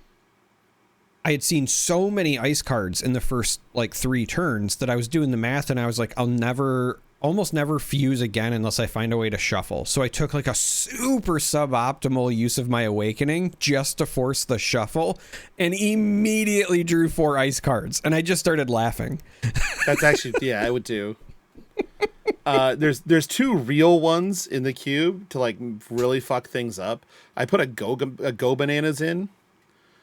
I had seen so many ice cards in the first like 3 turns that I was doing the math and I was like, I'll almost never fuse again unless I find a way to shuffle. So I took like a super suboptimal use of my Awakening just to force the shuffle and immediately drew 4 ice cards. And I just started laughing. That's actually, yeah, I would too. There's 2 real ones in the cube to like really fuck things up. I put a go bananas in.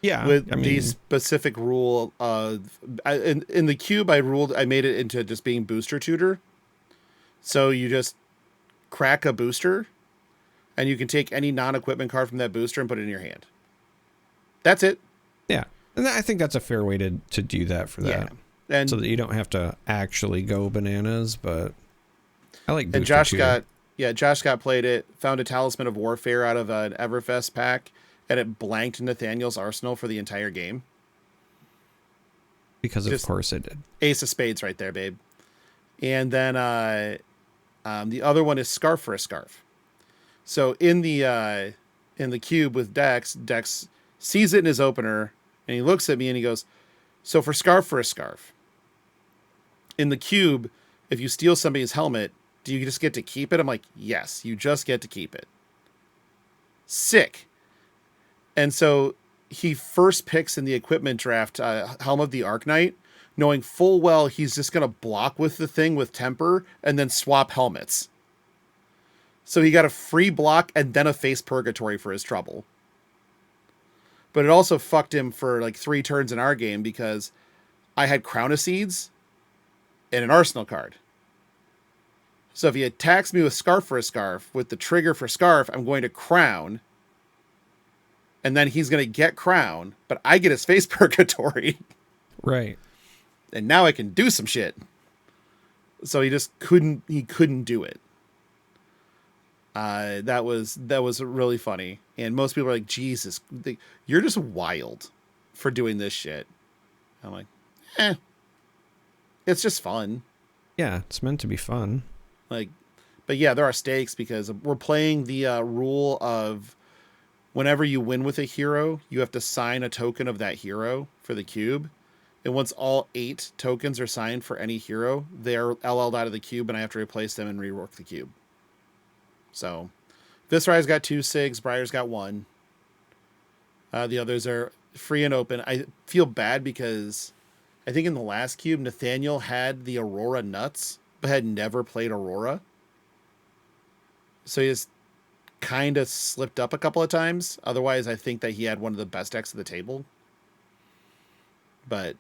Yeah, with the specific rule of in the cube, I made it into just being booster tutor. So you just crack a booster, and you can take any non-equipment card from that booster and put it in your hand. That's it. Yeah, and I think that's a fair way to do that for that. Yeah. And so that you don't have to actually go bananas. But I like booster and Josh tutor. Josh got played it, found a Talisman of Warfare out of an Everfest pack, and it blanked Nathaniel's arsenal for the entire game. Because of course it did. Ace of Spades right there, babe. And then the other one is Scarf for a Scarf. So in the cube with Dex sees it in his opener, and he looks at me and he goes, so for a Scarf. In the cube, if you steal somebody's helmet, do you just get to keep it? I'm like, yes, you just get to keep it. Sick. And so he first picks in the equipment draft Helm of the Arknight, knowing full well he's just going to block with the thing with temper and then swap helmets. So he got a free block and then a face purgatory for his trouble. But it also fucked him for like 3 turns in our game because I had Crown of Seeds and an Arsenal card. So if he attacks me with Scarf for a Scarf, with the trigger for Scarf, I'm going to Crown. And then he's going to get Crown, but I get his face purgatory. Right. And now I can do some shit. So he just couldn't do it. That was really funny. And most people are like, Jesus, you're just wild for doing this shit. I'm like, it's just fun. Yeah, it's meant to be fun. Like, but yeah, there are stakes because we're playing the rule of whenever you win with a hero, you have to sign a token of that hero for the cube. And once all 8 tokens are signed for any hero, they're LL'd out of the cube and I have to replace them and rework the cube. So Viserai's got 2 SIGs, Briar's got 1. The others are free and open. I feel bad because I think in the last cube, Nathaniel had the Aurora Nuts, but had never played Aurora. So he just kind of slipped up a couple of times. Otherwise, I think that he had one of the best decks of the table. But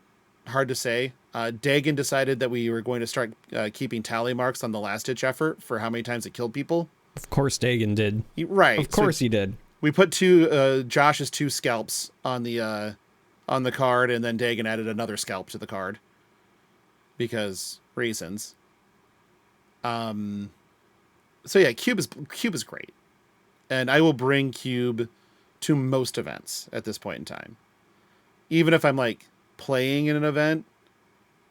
hard to say. Dagon decided that we were going to start keeping tally marks on the last-ditch effort for how many times it killed people. Of course Dagon did. Right. Of course he did. We put Josh's 2 scalps on the card, and then Dagon added another scalp to the card. Because reasons. So yeah, Cube is great. And I will bring Cube to most events at this point in time. Even if I'm like playing in an event,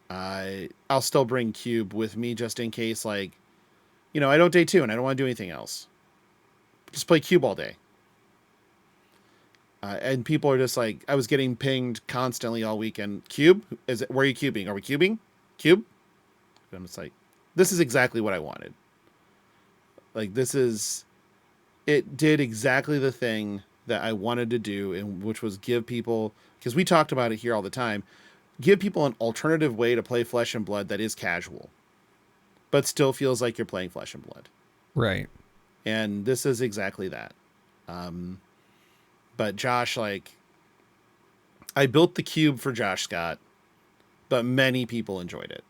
I'll still bring Cube with me just in case, like, I don't day 2 and I don't want to do anything else. Just play Cube all day. And people are just like, I was getting pinged constantly all weekend. Cube? Where are you cubing? Are we cubing? Cube? And I'm just like, this is exactly what I wanted. Like, it did exactly the thing that I wanted to do, and which was give people, because we talked about it here all the time, give people an alternative way to play Flesh and Blood that is casual, but still feels like you're playing Flesh and Blood. Right. And this is exactly that. But Josh, like, I built the cube for Josh Scott, but many people enjoyed it.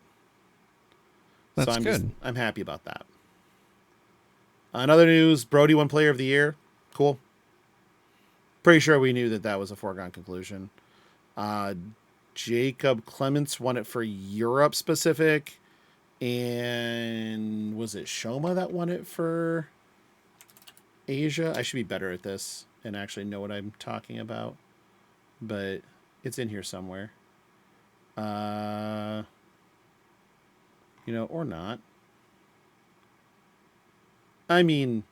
That's so good. I'm happy about that. In other news, Brody won Player of the Year. Cool. Pretty sure we knew that was a foregone conclusion. Jacob Clements won it for Europe specific. And was it Shoma that won it for Asia? I should be better at this and actually know what I'm talking about. But it's in here somewhere. Or not. I mean,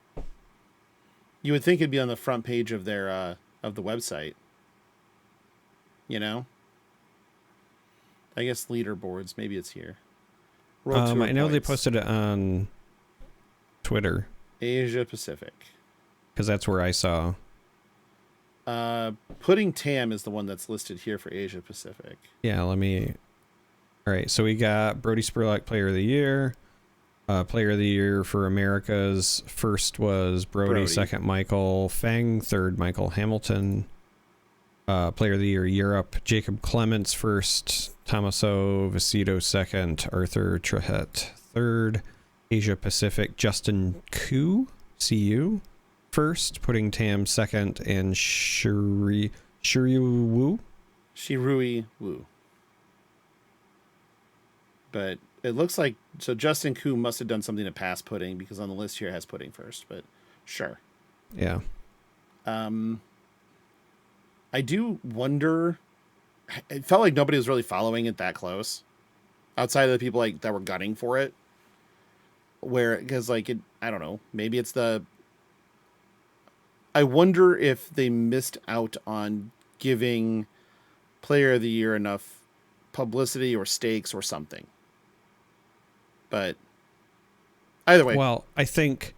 you would think it'd be on the front page of their of the website. I guess leaderboards. Maybe it's here. I know they posted it on Twitter. Asia Pacific. Because that's where I saw. Pudding Tam is the one that's listed here for Asia Pacific. Yeah, all right, so we got Brody Spurlock Player of the Year. Player of the Year for Americas. First was Brody. Second Michael Feng, third Michael Hamilton. Player of the Year Europe, Jacob Clements first, Tommaso Vecito second, Arthur Trahet third. Asia Pacific, Justin Ku, CU first, Pudding Tam second, and Shirui Wu. But it looks like, so Justin Ku must have done something to pass Pudding, because on the list here it has Pudding first, but sure. Yeah. I do wonder, it felt like nobody was really following it that close outside of the people like that were gunning for it, because I don't know, maybe it's I wonder if they missed out on giving Player of the Year enough publicity or stakes or something. But either way. Well, I think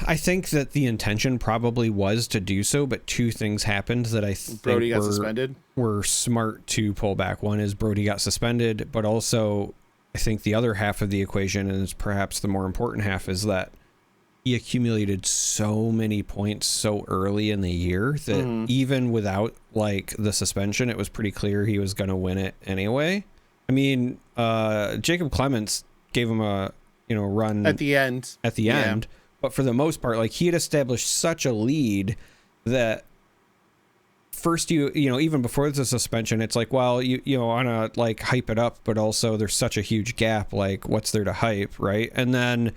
that the intention probably was to do so, but two things happened that I think Brody got suspended. Were smart to pull back. One is Brody got suspended, but also I think the other half of the equation, and it's perhaps the more important half, is that he accumulated so many points so early in the year that even without like the suspension, it was pretty clear he was going to win it anyway. I mean, Jacob Clements gave him a run at the end. But for the most part, like, he had established such a lead that first, even before the suspension, it's like, well, you want to like hype it up, but also there's such a huge gap. Like, what's there to hype, right? And then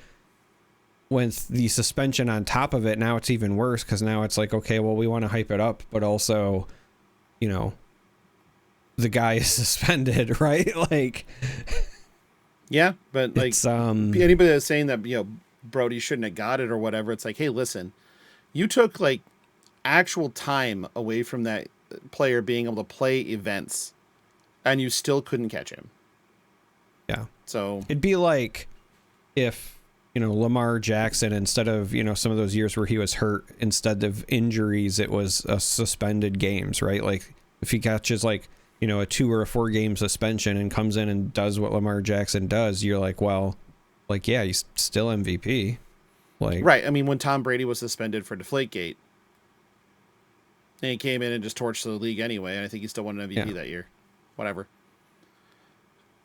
with the suspension on top of it, now it's even worse, because now it's like, okay, well, we want to hype it up, but also, the guy is suspended, right? Like, yeah, but like anybody that's saying that Brody shouldn't have got it or whatever, it's like, hey, listen, you took like actual time away from that player being able to play events, and you still couldn't catch him. Yeah. So it'd be like if Lamar Jackson, instead of some of those years where he was hurt, instead of injuries, it was suspended games, right? Like if he catches like a 2 or a 4 game suspension and comes in and does what Lamar Jackson does, you're like, well, like, yeah, he's still MVP. Like, right. I mean, when Tom Brady was suspended for Deflategate, and he came in and just torched the league anyway, and I think he still won an MVP that year. Whatever.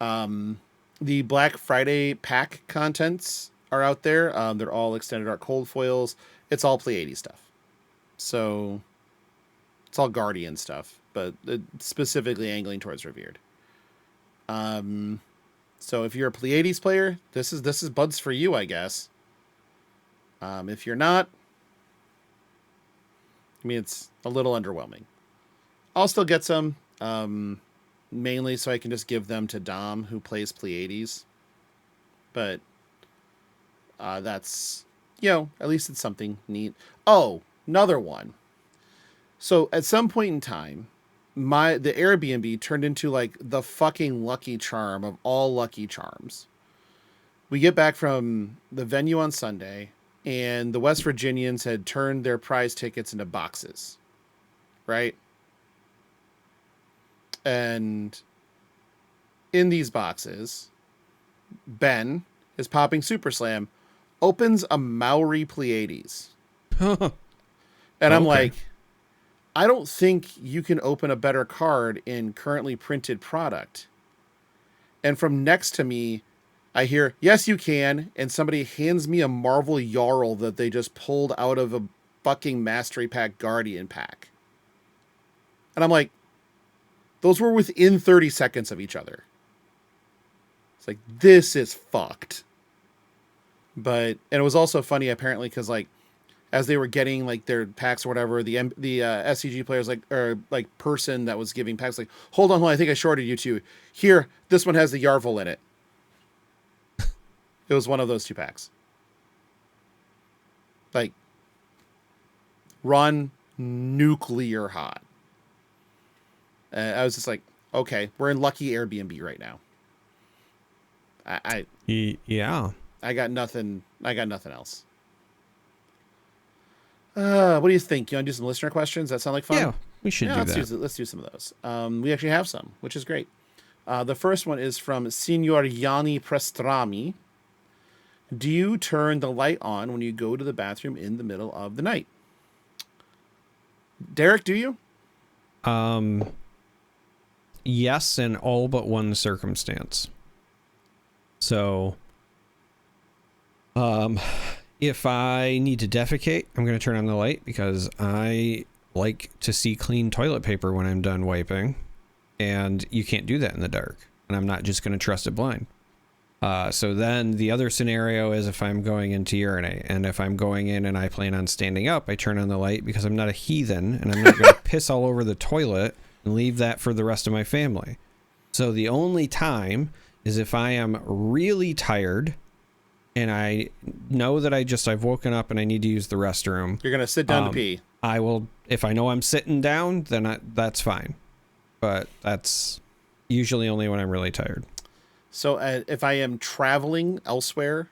The Black Friday pack contents are out there. They're all extended art cold foils. It's all Pleiades stuff. So it's all Guardian stuff, but specifically angling towards Revered. So if you're a Pleiades player, this is buds for you, I guess. If you're not, I mean, it's a little underwhelming. I'll still get some, mainly so I can just give them to Dom, who plays Pleiades. But that's at least it's something neat. Oh, another one. So at some point in time, the Airbnb turned into like the fucking Lucky Charm of all Lucky Charms. We get back from the venue on Sunday, and the West Virginians had turned their prize tickets into boxes, right? And in these boxes, Ben is popping Super Slam, opens a Maori Pleiades. And I'm like, I don't think you can open a better card in currently printed product. And from next to me, I hear, yes, you can. And somebody hands me a Marvel Jarl that they just pulled out of a fucking Mastery Pack Guardian pack. And I'm like, those were within 30 seconds of each other. It's like, this is fucked. And it was also funny, apparently, because, like, as they were getting, like, their packs or whatever, the SCG players, person that was giving packs, like, hold on, I think I shorted you two. Here, this one has the Yarvel in it. It was one of those two packs. Like, run nuclear hot. I was just like, okay, we're in lucky Airbnb right now. Yeah. I got nothing else. What do you think? You want to do some listener questions? That sound like fun? Yeah, we should do that. Let's do some of those. We actually have some, which is great. The first one is from Signor Yanni Prestrami. Do you turn the light on when you go to the bathroom in the middle of the night? Darick, do you? Yes, in all but one circumstance. So, if I need to defecate, I'm going to turn on the light because I like to see clean toilet paper when I'm done wiping, and you can't do that in the dark, and I'm not just going to trust it blind. So then the other scenario is if I'm going in to urinate, and if I'm going in and I plan on standing up, I turn on the light because I'm not a heathen, and I'm not going to piss all over the toilet and leave that for the rest of my family. So the only time is if I am really tired and I know that I've woken up and I need to use the restroom. You're going to sit down to pee. I will, if I know I'm sitting down, then that's fine. But that's usually only when I'm really tired. So if I am traveling elsewhere,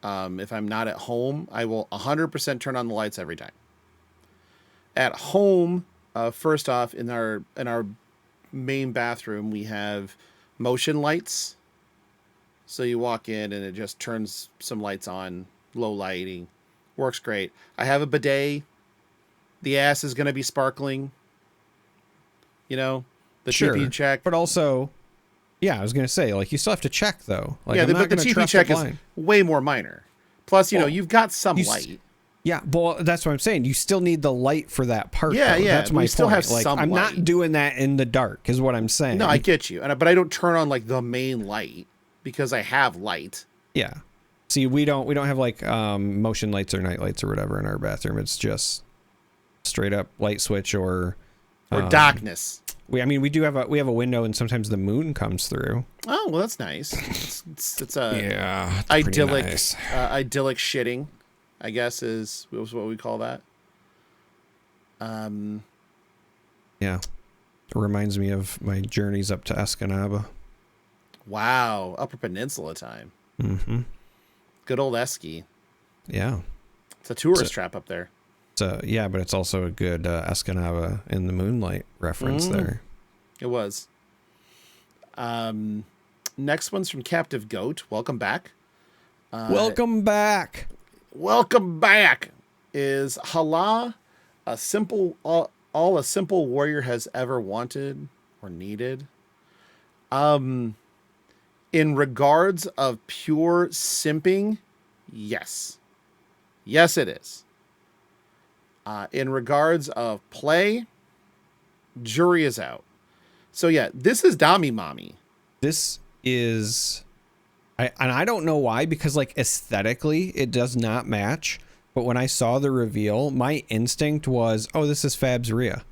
if I'm not at home, I will 100% turn on the lights every time. At home, first off, in our main bathroom, we have motion lights. So you walk in and it just turns some lights on, low lighting. Works great. I have a bidet. The ass is going to be sparkling. The TP check. But also, yeah, I was going to say, like, you still have to check, though. Like, yeah, but the TP check is way more minor. Plus, you've got some light. Yeah, well, that's what I'm saying. You still need the light for that part. Yeah, though. yeah. That's my point. Still have like, some I'm light. not doing that in the dark, is what I'm saying. No, I get you. But I don't turn on like the main light because I have light. Yeah. See, we don't have like motion lights or night lights or whatever in our bathroom. It's just straight up light switch or darkness. We do have a window, and sometimes the moon comes through. Oh, well, that's nice. It's idyllic nice. Idyllic shitting, I guess was what we call that. Yeah, it reminds me of my journeys up to Escanaba. Wow, Upper Peninsula time. Mm-hmm. Good old Esky. Yeah, it's a tourist trap up there. So yeah, but it's also a good Escanaba in the moonlight reference there. It was. Next one's from Captive Goat. Welcome back. Welcome back. Welcome back. Is Hala a simple all a simple warrior has ever wanted or needed? In regards of pure simping, yes. Yes, it is. In regards of play, jury is out. So yeah, this is Dami Mommy. This is, I don't know why, because like aesthetically it does not match. But when I saw the reveal, my instinct was, oh, this is Fab's Rhea.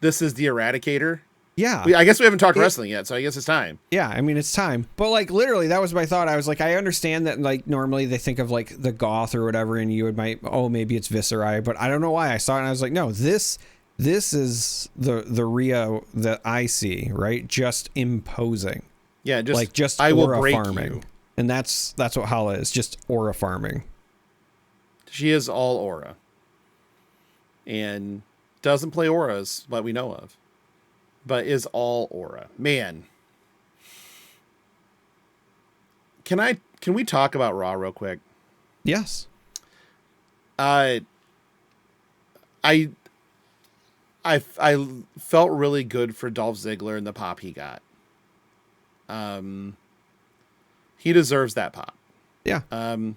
This is the Eradicator. Yeah. I guess we haven't talked wrestling yet, so I guess it's time. Yeah, I mean, it's time. But, like, literally, that was my thought. I was like, I understand that, like, normally they think of, like, the goth or whatever, and you maybe it's Viscera, but I don't know why I saw it, and I was like, no, this is the Rhea that I see, right? Just imposing. Yeah, just I will aura break farming. you. And that's what Hala is, just aura farming. She is all aura. And doesn't play auras that we know of, but is all aura. Man. Can we talk about Raw real quick? Yes. I felt really good for Dolph Ziggler and the pop he got. He deserves that pop. Yeah. And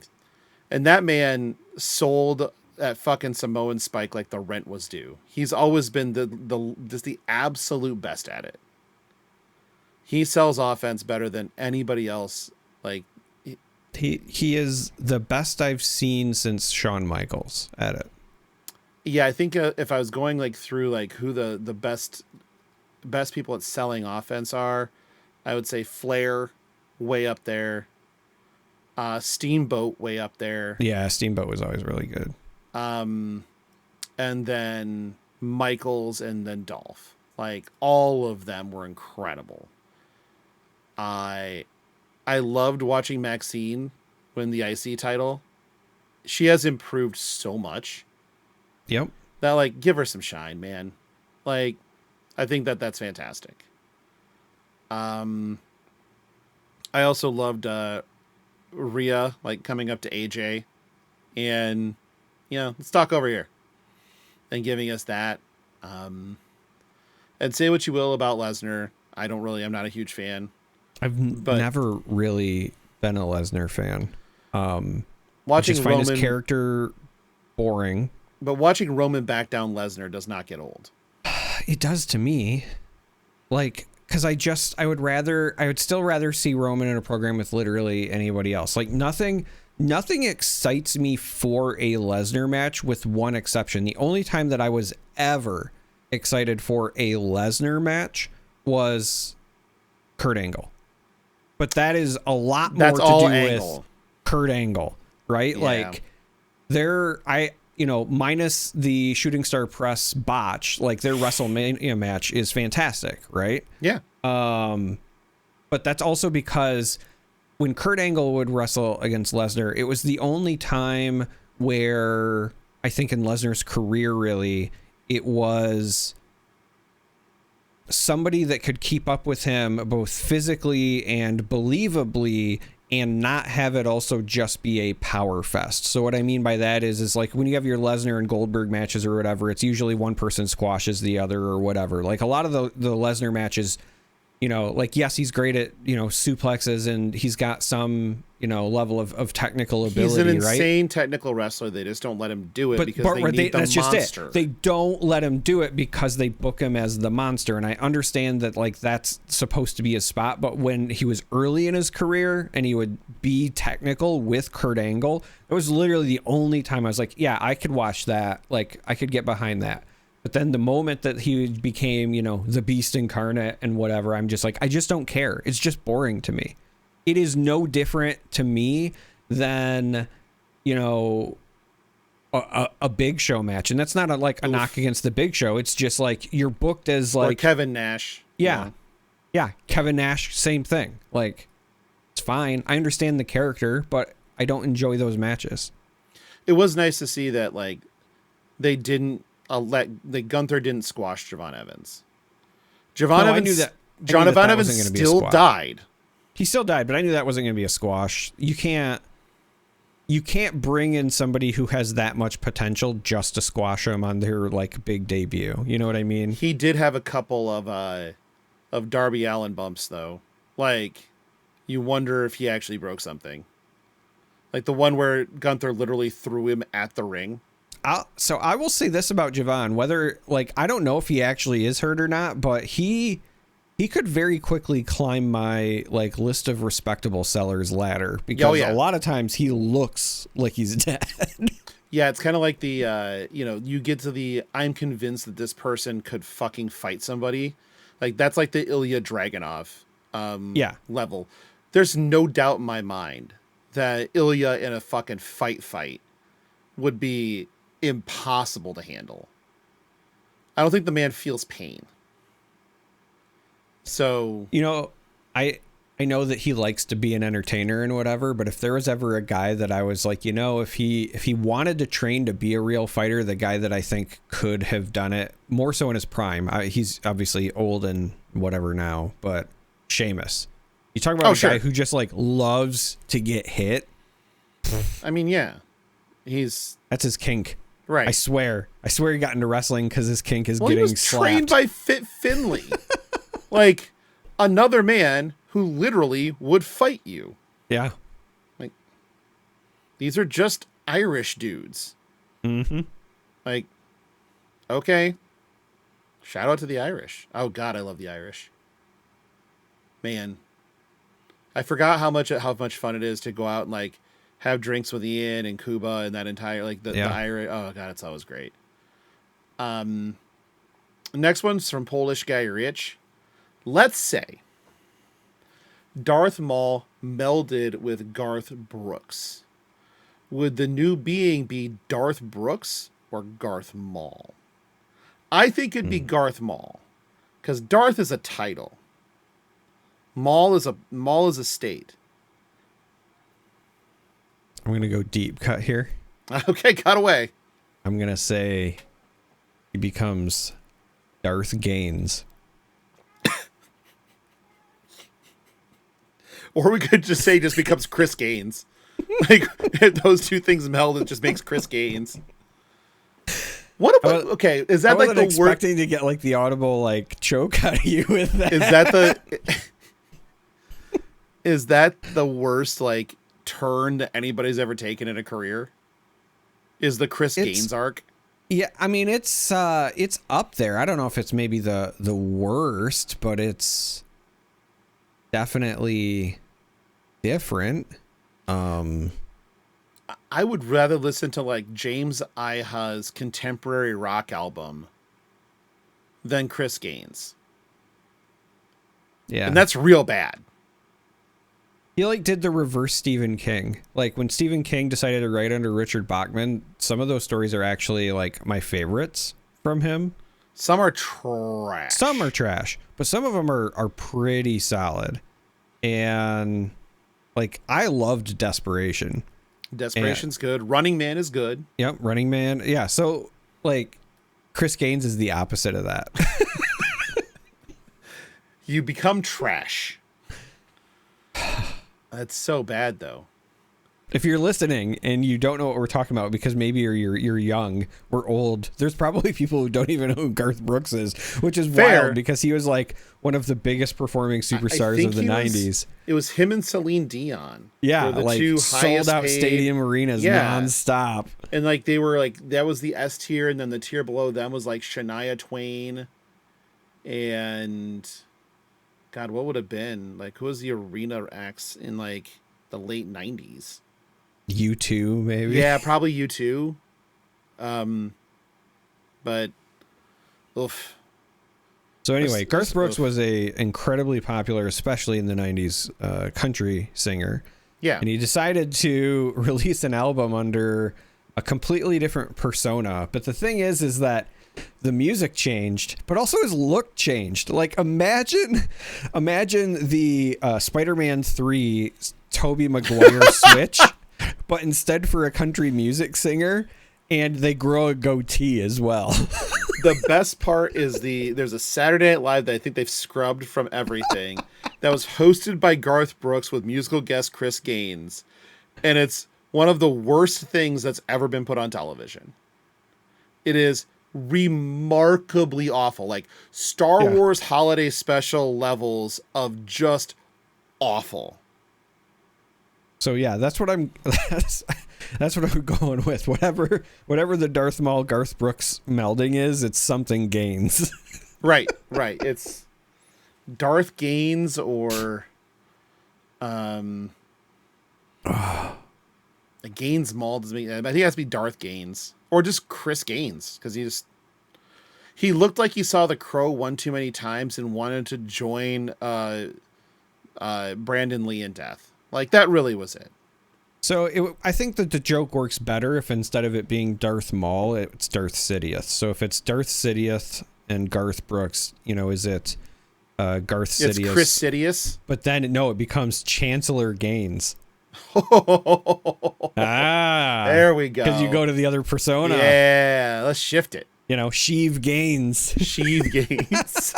that man sold that fucking Samoan Spike like the rent was due. He's always been the absolute best at it. He sells offense better than anybody else. Like he is the best I've seen since Shawn Michaels at it. Yeah, I think if I was going like through like who the best people at selling offense are, I would say Flair way up there. Steamboat way up there. Yeah, Steamboat was always really good. And then Michaels and then Dolph. Like all of them were incredible. I loved watching Maxine win the IC title. She has improved so much. Yep. That like give her some shine, man. Like I think that's fantastic. I also loved Rhea like coming up to AJ and let's talk over here and giving us that. And say what you will about Lesnar. I'm not a huge fan. I've never really been a Lesnar fan. Watching I just find Roman, his character boring. But watching Roman back down Lesnar does not get old. It does to me. Like, because I would still rather see Roman in a program with literally anybody else. Like nothing excites me for a Lesnar match with one exception. The only time that I was ever excited for a Lesnar match was Kurt Angle. But that is a lot more to do with Kurt Angle, right? Yeah. Like minus the Shooting Star Press botch, like their WrestleMania match is fantastic, right? Yeah. But that's also because when Kurt Angle would wrestle against Lesnar, it was the only time where I think in Lesnar's career, really, it was somebody that could keep up with him both physically and believably and not have it also just be a power fest. So what I mean by that is like when you have your Lesnar and Goldberg matches or whatever, it's usually one person squashes the other or whatever. Like a lot of the Lesnar matches, like, yes, he's great at, suplexes and he's got some, level of technical ability, he's an right? insane technical wrestler. They just don't let him do it because they need the that's monster. Just it. They don't let him do it because they book him as the monster. And I understand that, like, that's supposed to be his spot. But when he was early in his career and he would be technical with Kurt Angle, it was literally the only time I was like, yeah, I could watch that. Like, I could get behind that. But then the moment that he became, the beast incarnate and whatever, I'm just like, I just don't care. It's just boring to me. It is no different to me than, a Big Show match. And that's not a knock against the Big Show. It's just like you're booked as like... Or Kevin Nash. Yeah. Yeah. Kevin Nash, same thing. Like, it's fine. I understand the character, but I don't enjoy those matches. It was nice to see that, like, they didn't... Gunther didn't squash Javon Evans. I knew that Evans still died. He still died, but I knew that wasn't going to be a squash. You can't bring in somebody who has that much potential just to squash him on their like big debut. You know what I mean? He did have a couple of Darby Allin bumps though. Like you wonder if he actually broke something. Like the one where Gunther literally threw him at the ring. So I will say this about Javon, whether like, I don't know if he actually is hurt or not, but he could very quickly climb my like list of respectable sellers ladder because a lot of times he looks like he's dead. Yeah. It's kind of like the, you get to the, I'm convinced that this person could fucking fight somebody. Like that's like the Ilya Dragunov level. There's no doubt in my mind that Ilya in a fucking fight would be impossible to handle. I don't think the man feels pain. So, you know, I know that he likes to be an entertainer and whatever, but if there was ever a guy that I was like, you know, if he wanted to train to be a real fighter, the guy that I think could have done it more so in his prime, he's obviously old and whatever now, but Sheamus. You talk about guy who just like loves to get hit. I mean, yeah, that's his kink. Right. I swear he got into wrestling because his kink is getting he was slapped. Trained by Fit Finley. Like another man who literally would fight you. Yeah. Like these are just Irish dudes. Mm-hmm. Like, okay. Shout out to the Irish. Oh God, I love the Irish. Man. I forgot how much fun it is to go out and like have drinks with Ian and Kuba and that entire like the Irish. Oh God, it's always great. Next one's from Polish guy Rich. Let's say Darth Maul melded with Garth Brooks. Would the new being be Darth Brooks or Garth Maul? I think it'd be Garth Maul, because Darth is a title. Maul is a state. I'm gonna go deep cut here. Okay, cut away. I'm gonna say he becomes Darth Gaines. Or we could just say just becomes Chris Gaines. Like those two things meld, it just makes Chris Gaines. What about okay? Is that like the worst? Expecting to get like the audible like choke out of you with that. Is that the worst like turn that anybody's ever taken in a career? Is the Chris Gaines arc? Yeah, I mean it's up there. I don't know if it's maybe the worst, but it's definitely different. I would rather listen to like James Iha's contemporary rock album than Chris Gaines. Yeah. And that's real bad. He like did the reverse Stephen King. Like when Stephen King decided to write under Richard Bachman, some of those stories are actually like my favorites from him. Some are trash. Some are trash, but some of them are pretty solid. And like I loved Desperation. Desperation's good. Running Man is good. Yep, Running Man. Yeah, so like Chris Gaines is the opposite of that. You become trash. That's so bad though. If you're listening and you don't know what we're talking about because maybe you're young or old, there's probably people who don't even know who Garth Brooks is, which is wild because he was like one of the biggest performing superstars of the 90s. It was him and Celine Dion. Yeah, the like two sold out stadium arenas nonstop. And like they were like, that was the S tier, and then the tier below them was like Shania Twain and God, what would have been? Like who was the arena acts in like the late 90s? U2 maybe. Yeah, probably U2. But oof. So anyway, Garth Brooks was a incredibly popular, especially in the 90s, country singer. Yeah. And he decided to release an album under a completely different persona. But the thing is that the music changed, but also his look changed. Like imagine the Spider-Man 3 Tobey Maguire switch, but instead for a country music singer, and they grow a goatee as well. The best part is there's a Saturday Night Live that I think they've scrubbed from everything that was hosted by Garth Brooks with musical guest Chris Gaines. And it's one of the worst things that's ever been put on television. It is remarkably awful. Like Star Wars holiday special levels of just awful. So yeah, that's what I'm going with. Whatever the Darth Maul Garth Brooks melding is, it's something Gaines. Right. It's Darth Gaines or Gaines Maul doesn't make. I think it has to be Darth Gaines or just Chris Gaines because He looked like he saw the crow one too many times and wanted to join Brandon Lee in death. Like, that really was it. So I think that the joke works better if instead of it being Darth Maul, it's Darth Sidious. So if it's Darth Sidious and Garth Brooks, is it Garth Sidious? It's Chris Sidious. But then, it becomes Chancellor Gaines. There we go. Because you go to the other persona. Yeah, let's shift it. Sheev Gaines. Sheev Gaines.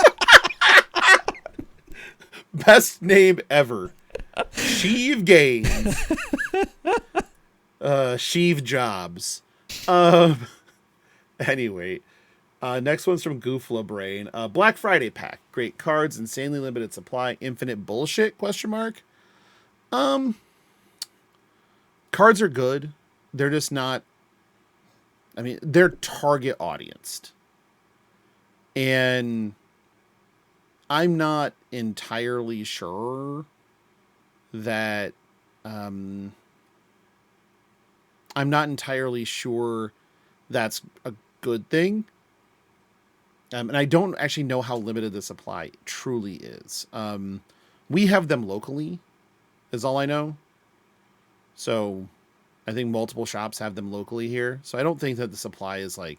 Best name ever. Sheev Gaines. Sheev Jobs. Anyway, next one's from Goofla Brain. Black Friday pack. Great cards, insanely limited supply, infinite bullshit, ? Cards are good. They're just not, they're target audienced. And I'm not entirely sure that that's a good thing. And I don't actually know how limited the supply truly is. We have them locally, is all I know. So I think multiple shops have them locally here. So I don't think that the supply is like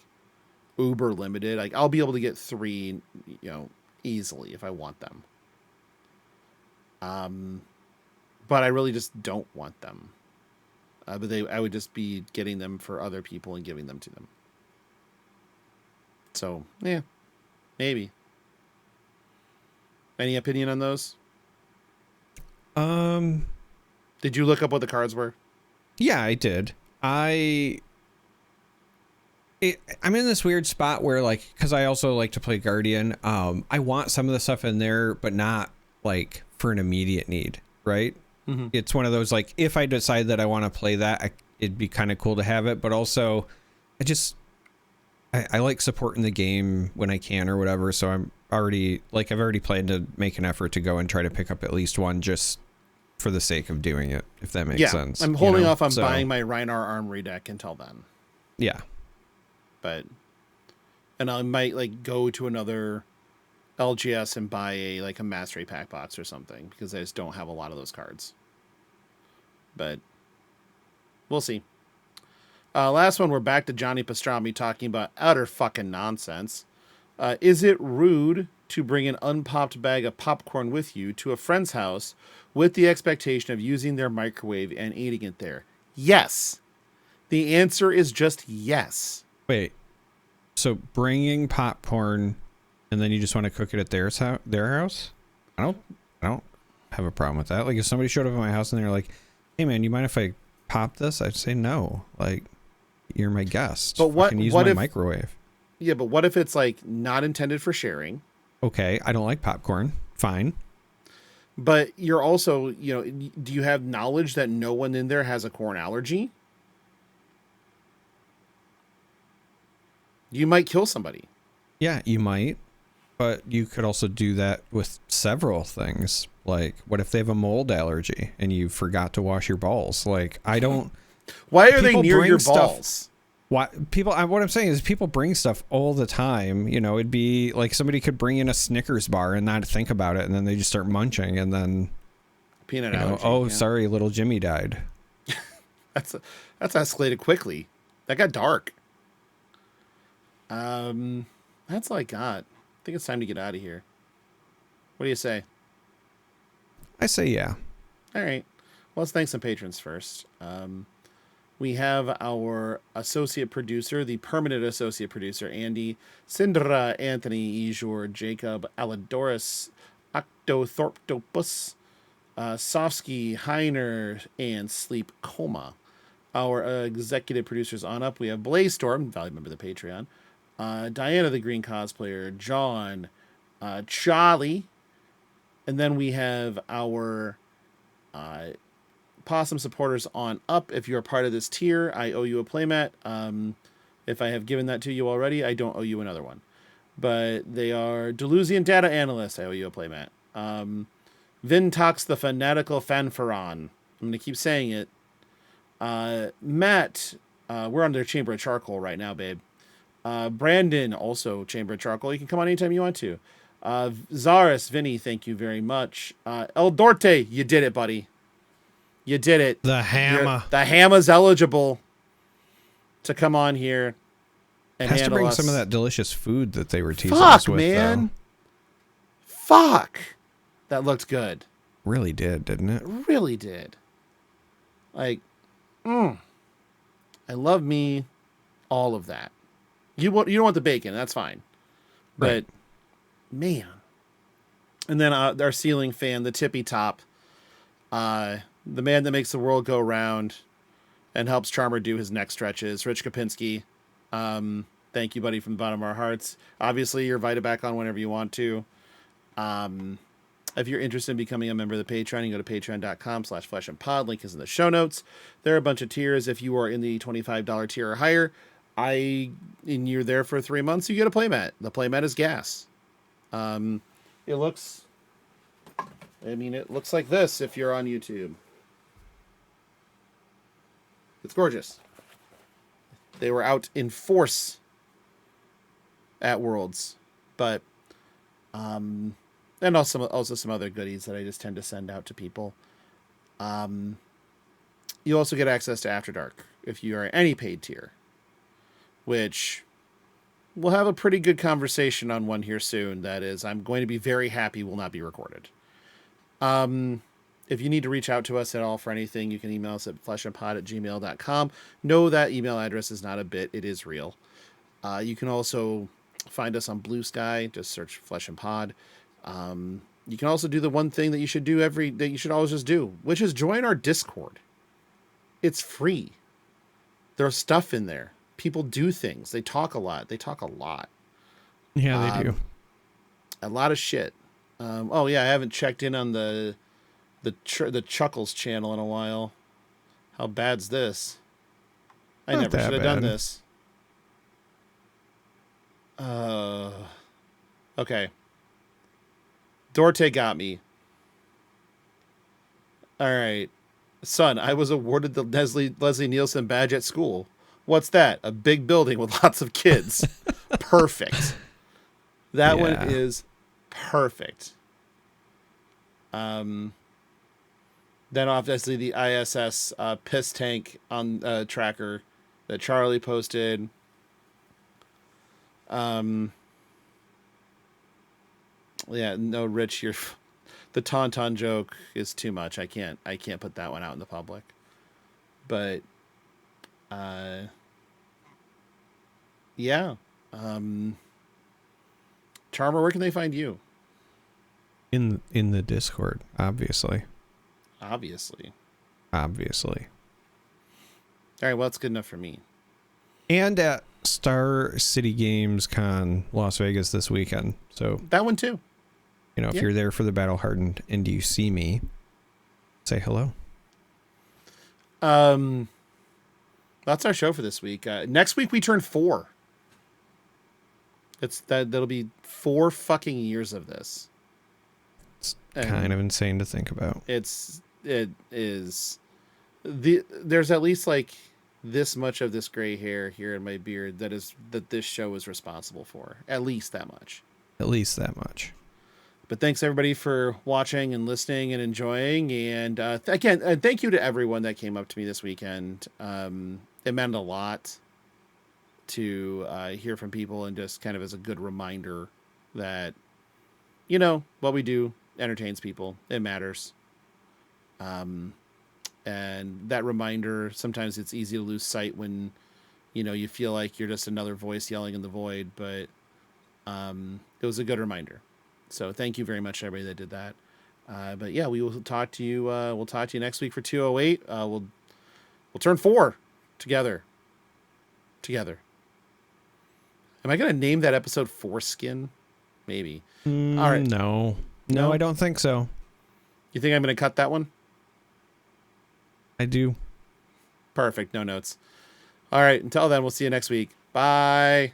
uber limited. Like, I'll be able to get 3, easily if I want them. But I really just don't want them. But I would just be getting them for other people and giving them to them. So, yeah, maybe. Any opinion on those? Did you look up what the cards were? Yeah, I did. I'm in this weird spot where, like, because I also like to play Guardian. I want some of the stuff in there, but not like for an immediate need, right? Mm-hmm. It's one of those, like, if I decide that I want to play that, it'd be kind of cool to have it. But also, I like supporting the game when I can or whatever. So I've already planned to make an effort to go and try to pick up at least one just for the sake of doing it, if that makes sense. I'm holding off on buying my Reinar Armory deck until then. Yeah. And I might like go to another LGS and buy a Mastery Pack box or something, because I just don't have a lot of those cards. But we'll see. Last one, we're back to Johnny Pastrami talking about utter fucking nonsense. Is it rude to bring an unpopped bag of popcorn with you to a friend's house with the expectation of using their microwave and eating it there? Yes. The answer is just yes. Wait. So bringing popcorn and then you just want to cook it at their house? I don't have a problem with that. Like, if somebody showed up at my house and they're like, "Hey man, you mind if I pop this?" I'd say no. Like, you're my guest. But what? I can use what my if, microwave. Yeah, but what if it's like not intended for sharing? Okay, I don't like popcorn. Fine. But you're also, do you have knowledge that no one in there has a corn allergy? You might kill somebody. Yeah, you might. But you could also do that with several things. Like, what if they have a mold allergy and you forgot to wash your balls? Like, I don't. Why are they near your balls? What I'm saying is people bring stuff all the time. It'd be like somebody could bring in a Snickers bar and not think about it, and then they just start munching, and then peanut allergy. Sorry, little Jimmy died. That's escalated quickly. That got dark. That's all I got. I think it's time to get out of here. What do you say? I say yeah. All right. Well, let's thank some patrons first. We have our associate producer, the permanent associate producer, Andy, Sindra, Anthony, Ejor, Jacob, Aladoris, Octothorptopus, Sofsky, Heiner, and Sleep Coma. Our executive producers on up, we have Blaze Storm, valued member of the Patreon, Diana the Green Cosplayer, John, Charlie, and then we have our Possum supporters on up. If you're a part of this tier, I owe you a playmat. If I have given that to you already, I don't owe you another one. But they are Delusian Data Analyst. I owe you a playmat. Vintox the Fanatical Fanfaron. I'm going to keep saying it. Matt, we're under Chamber of Charcoal right now, babe. Brandon, also Chamber of Charcoal. You can come on anytime you want to. Zaris, Vinny, thank you very much. El Dorte, you did it, buddy. You did it. The Hammer. The Hammer's eligible to come on here and has to handle bring us. some of that delicious food that they were teasing us with, man. though. Fuck. That looked good. Really did, didn't it? It really did. Like, I love me all of that. You don't want the bacon, that's fine. Right. But man. And then our ceiling fan, the tippy top, the man that makes the world go round and helps Charmer do his neck stretches, Rich Kopinski. Thank you, buddy, from the bottom of our hearts. Obviously, you're invited back on whenever you want to. If you're interested in becoming a member of the Patreon, you go to patreon.com/fleshandpod. Link is in the show notes. There are a bunch of tiers. If you are in the $25 tier or higher, and you're there for 3 months, you get a playmat. The playmat is gas. It looks like this if you're on YouTube. It's gorgeous. They were out in force at Worlds, but and also some other goodies that I just tend to send out to people. You also get access to After Dark if you are any paid tier, which we'll have a pretty good conversation on one here soon. That is, I'm going to be very happy will not be recorded. If you need to reach out to us at all for anything, you can email us at fleshandpod@gmail.com. No, that email address is not a bit. It is real. You can also find us on BlueSky. Just search Flesh and Pod. You can also do the one thing that you should do that you should always just do, which is join our Discord. It's free. There's stuff in there. People do things. They talk a lot. Yeah, they do. A lot of shit. I haven't checked in on the Chuckles channel in a while. How bad's this? I Not never that should have done bad. this. Okay. Dorte got me. All right. Son, I was awarded the Leslie Nielsen badge at school. What's that? A big building with lots of kids. Perfect. That one is perfect. Then obviously the ISS piss tank on tracker that Charlie posted. Rich, the Tauntaun joke is too much. I can't put that one out in the public. But Charmer, where can they find you? In the Discord, obviously. Obviously. All right, well, that's good enough for me. And at Star City Games Con Las Vegas this weekend. So that one too. If you're there for the Battle Hardened and you see me, say hello. That's our show for this week. Next week we turn 4. That'll be 4 fucking years of this. It's kind of insane to think about. It is. There's at least like this much of this gray hair here in my beard that this show is responsible for. At least that much. But thanks everybody for watching and listening and enjoying. And again, thank you to everyone that came up to me this weekend. It meant a lot to hear from people, and just kind of as a good reminder that, what we do entertains people. It matters. And that reminder, sometimes it's easy to lose sight when, you feel like you're just another voice yelling in the void, but it was a good reminder. So thank you very much to everybody that did that. But yeah, we will talk to you. We'll talk to you next week for 208. We'll turn 4 together. Am I going to name that episode Foreskin? Maybe. All right. No, I don't think so. You think I'm going to cut that one? I do. Perfect. No notes. All right. Until then, we'll see you next week. Bye.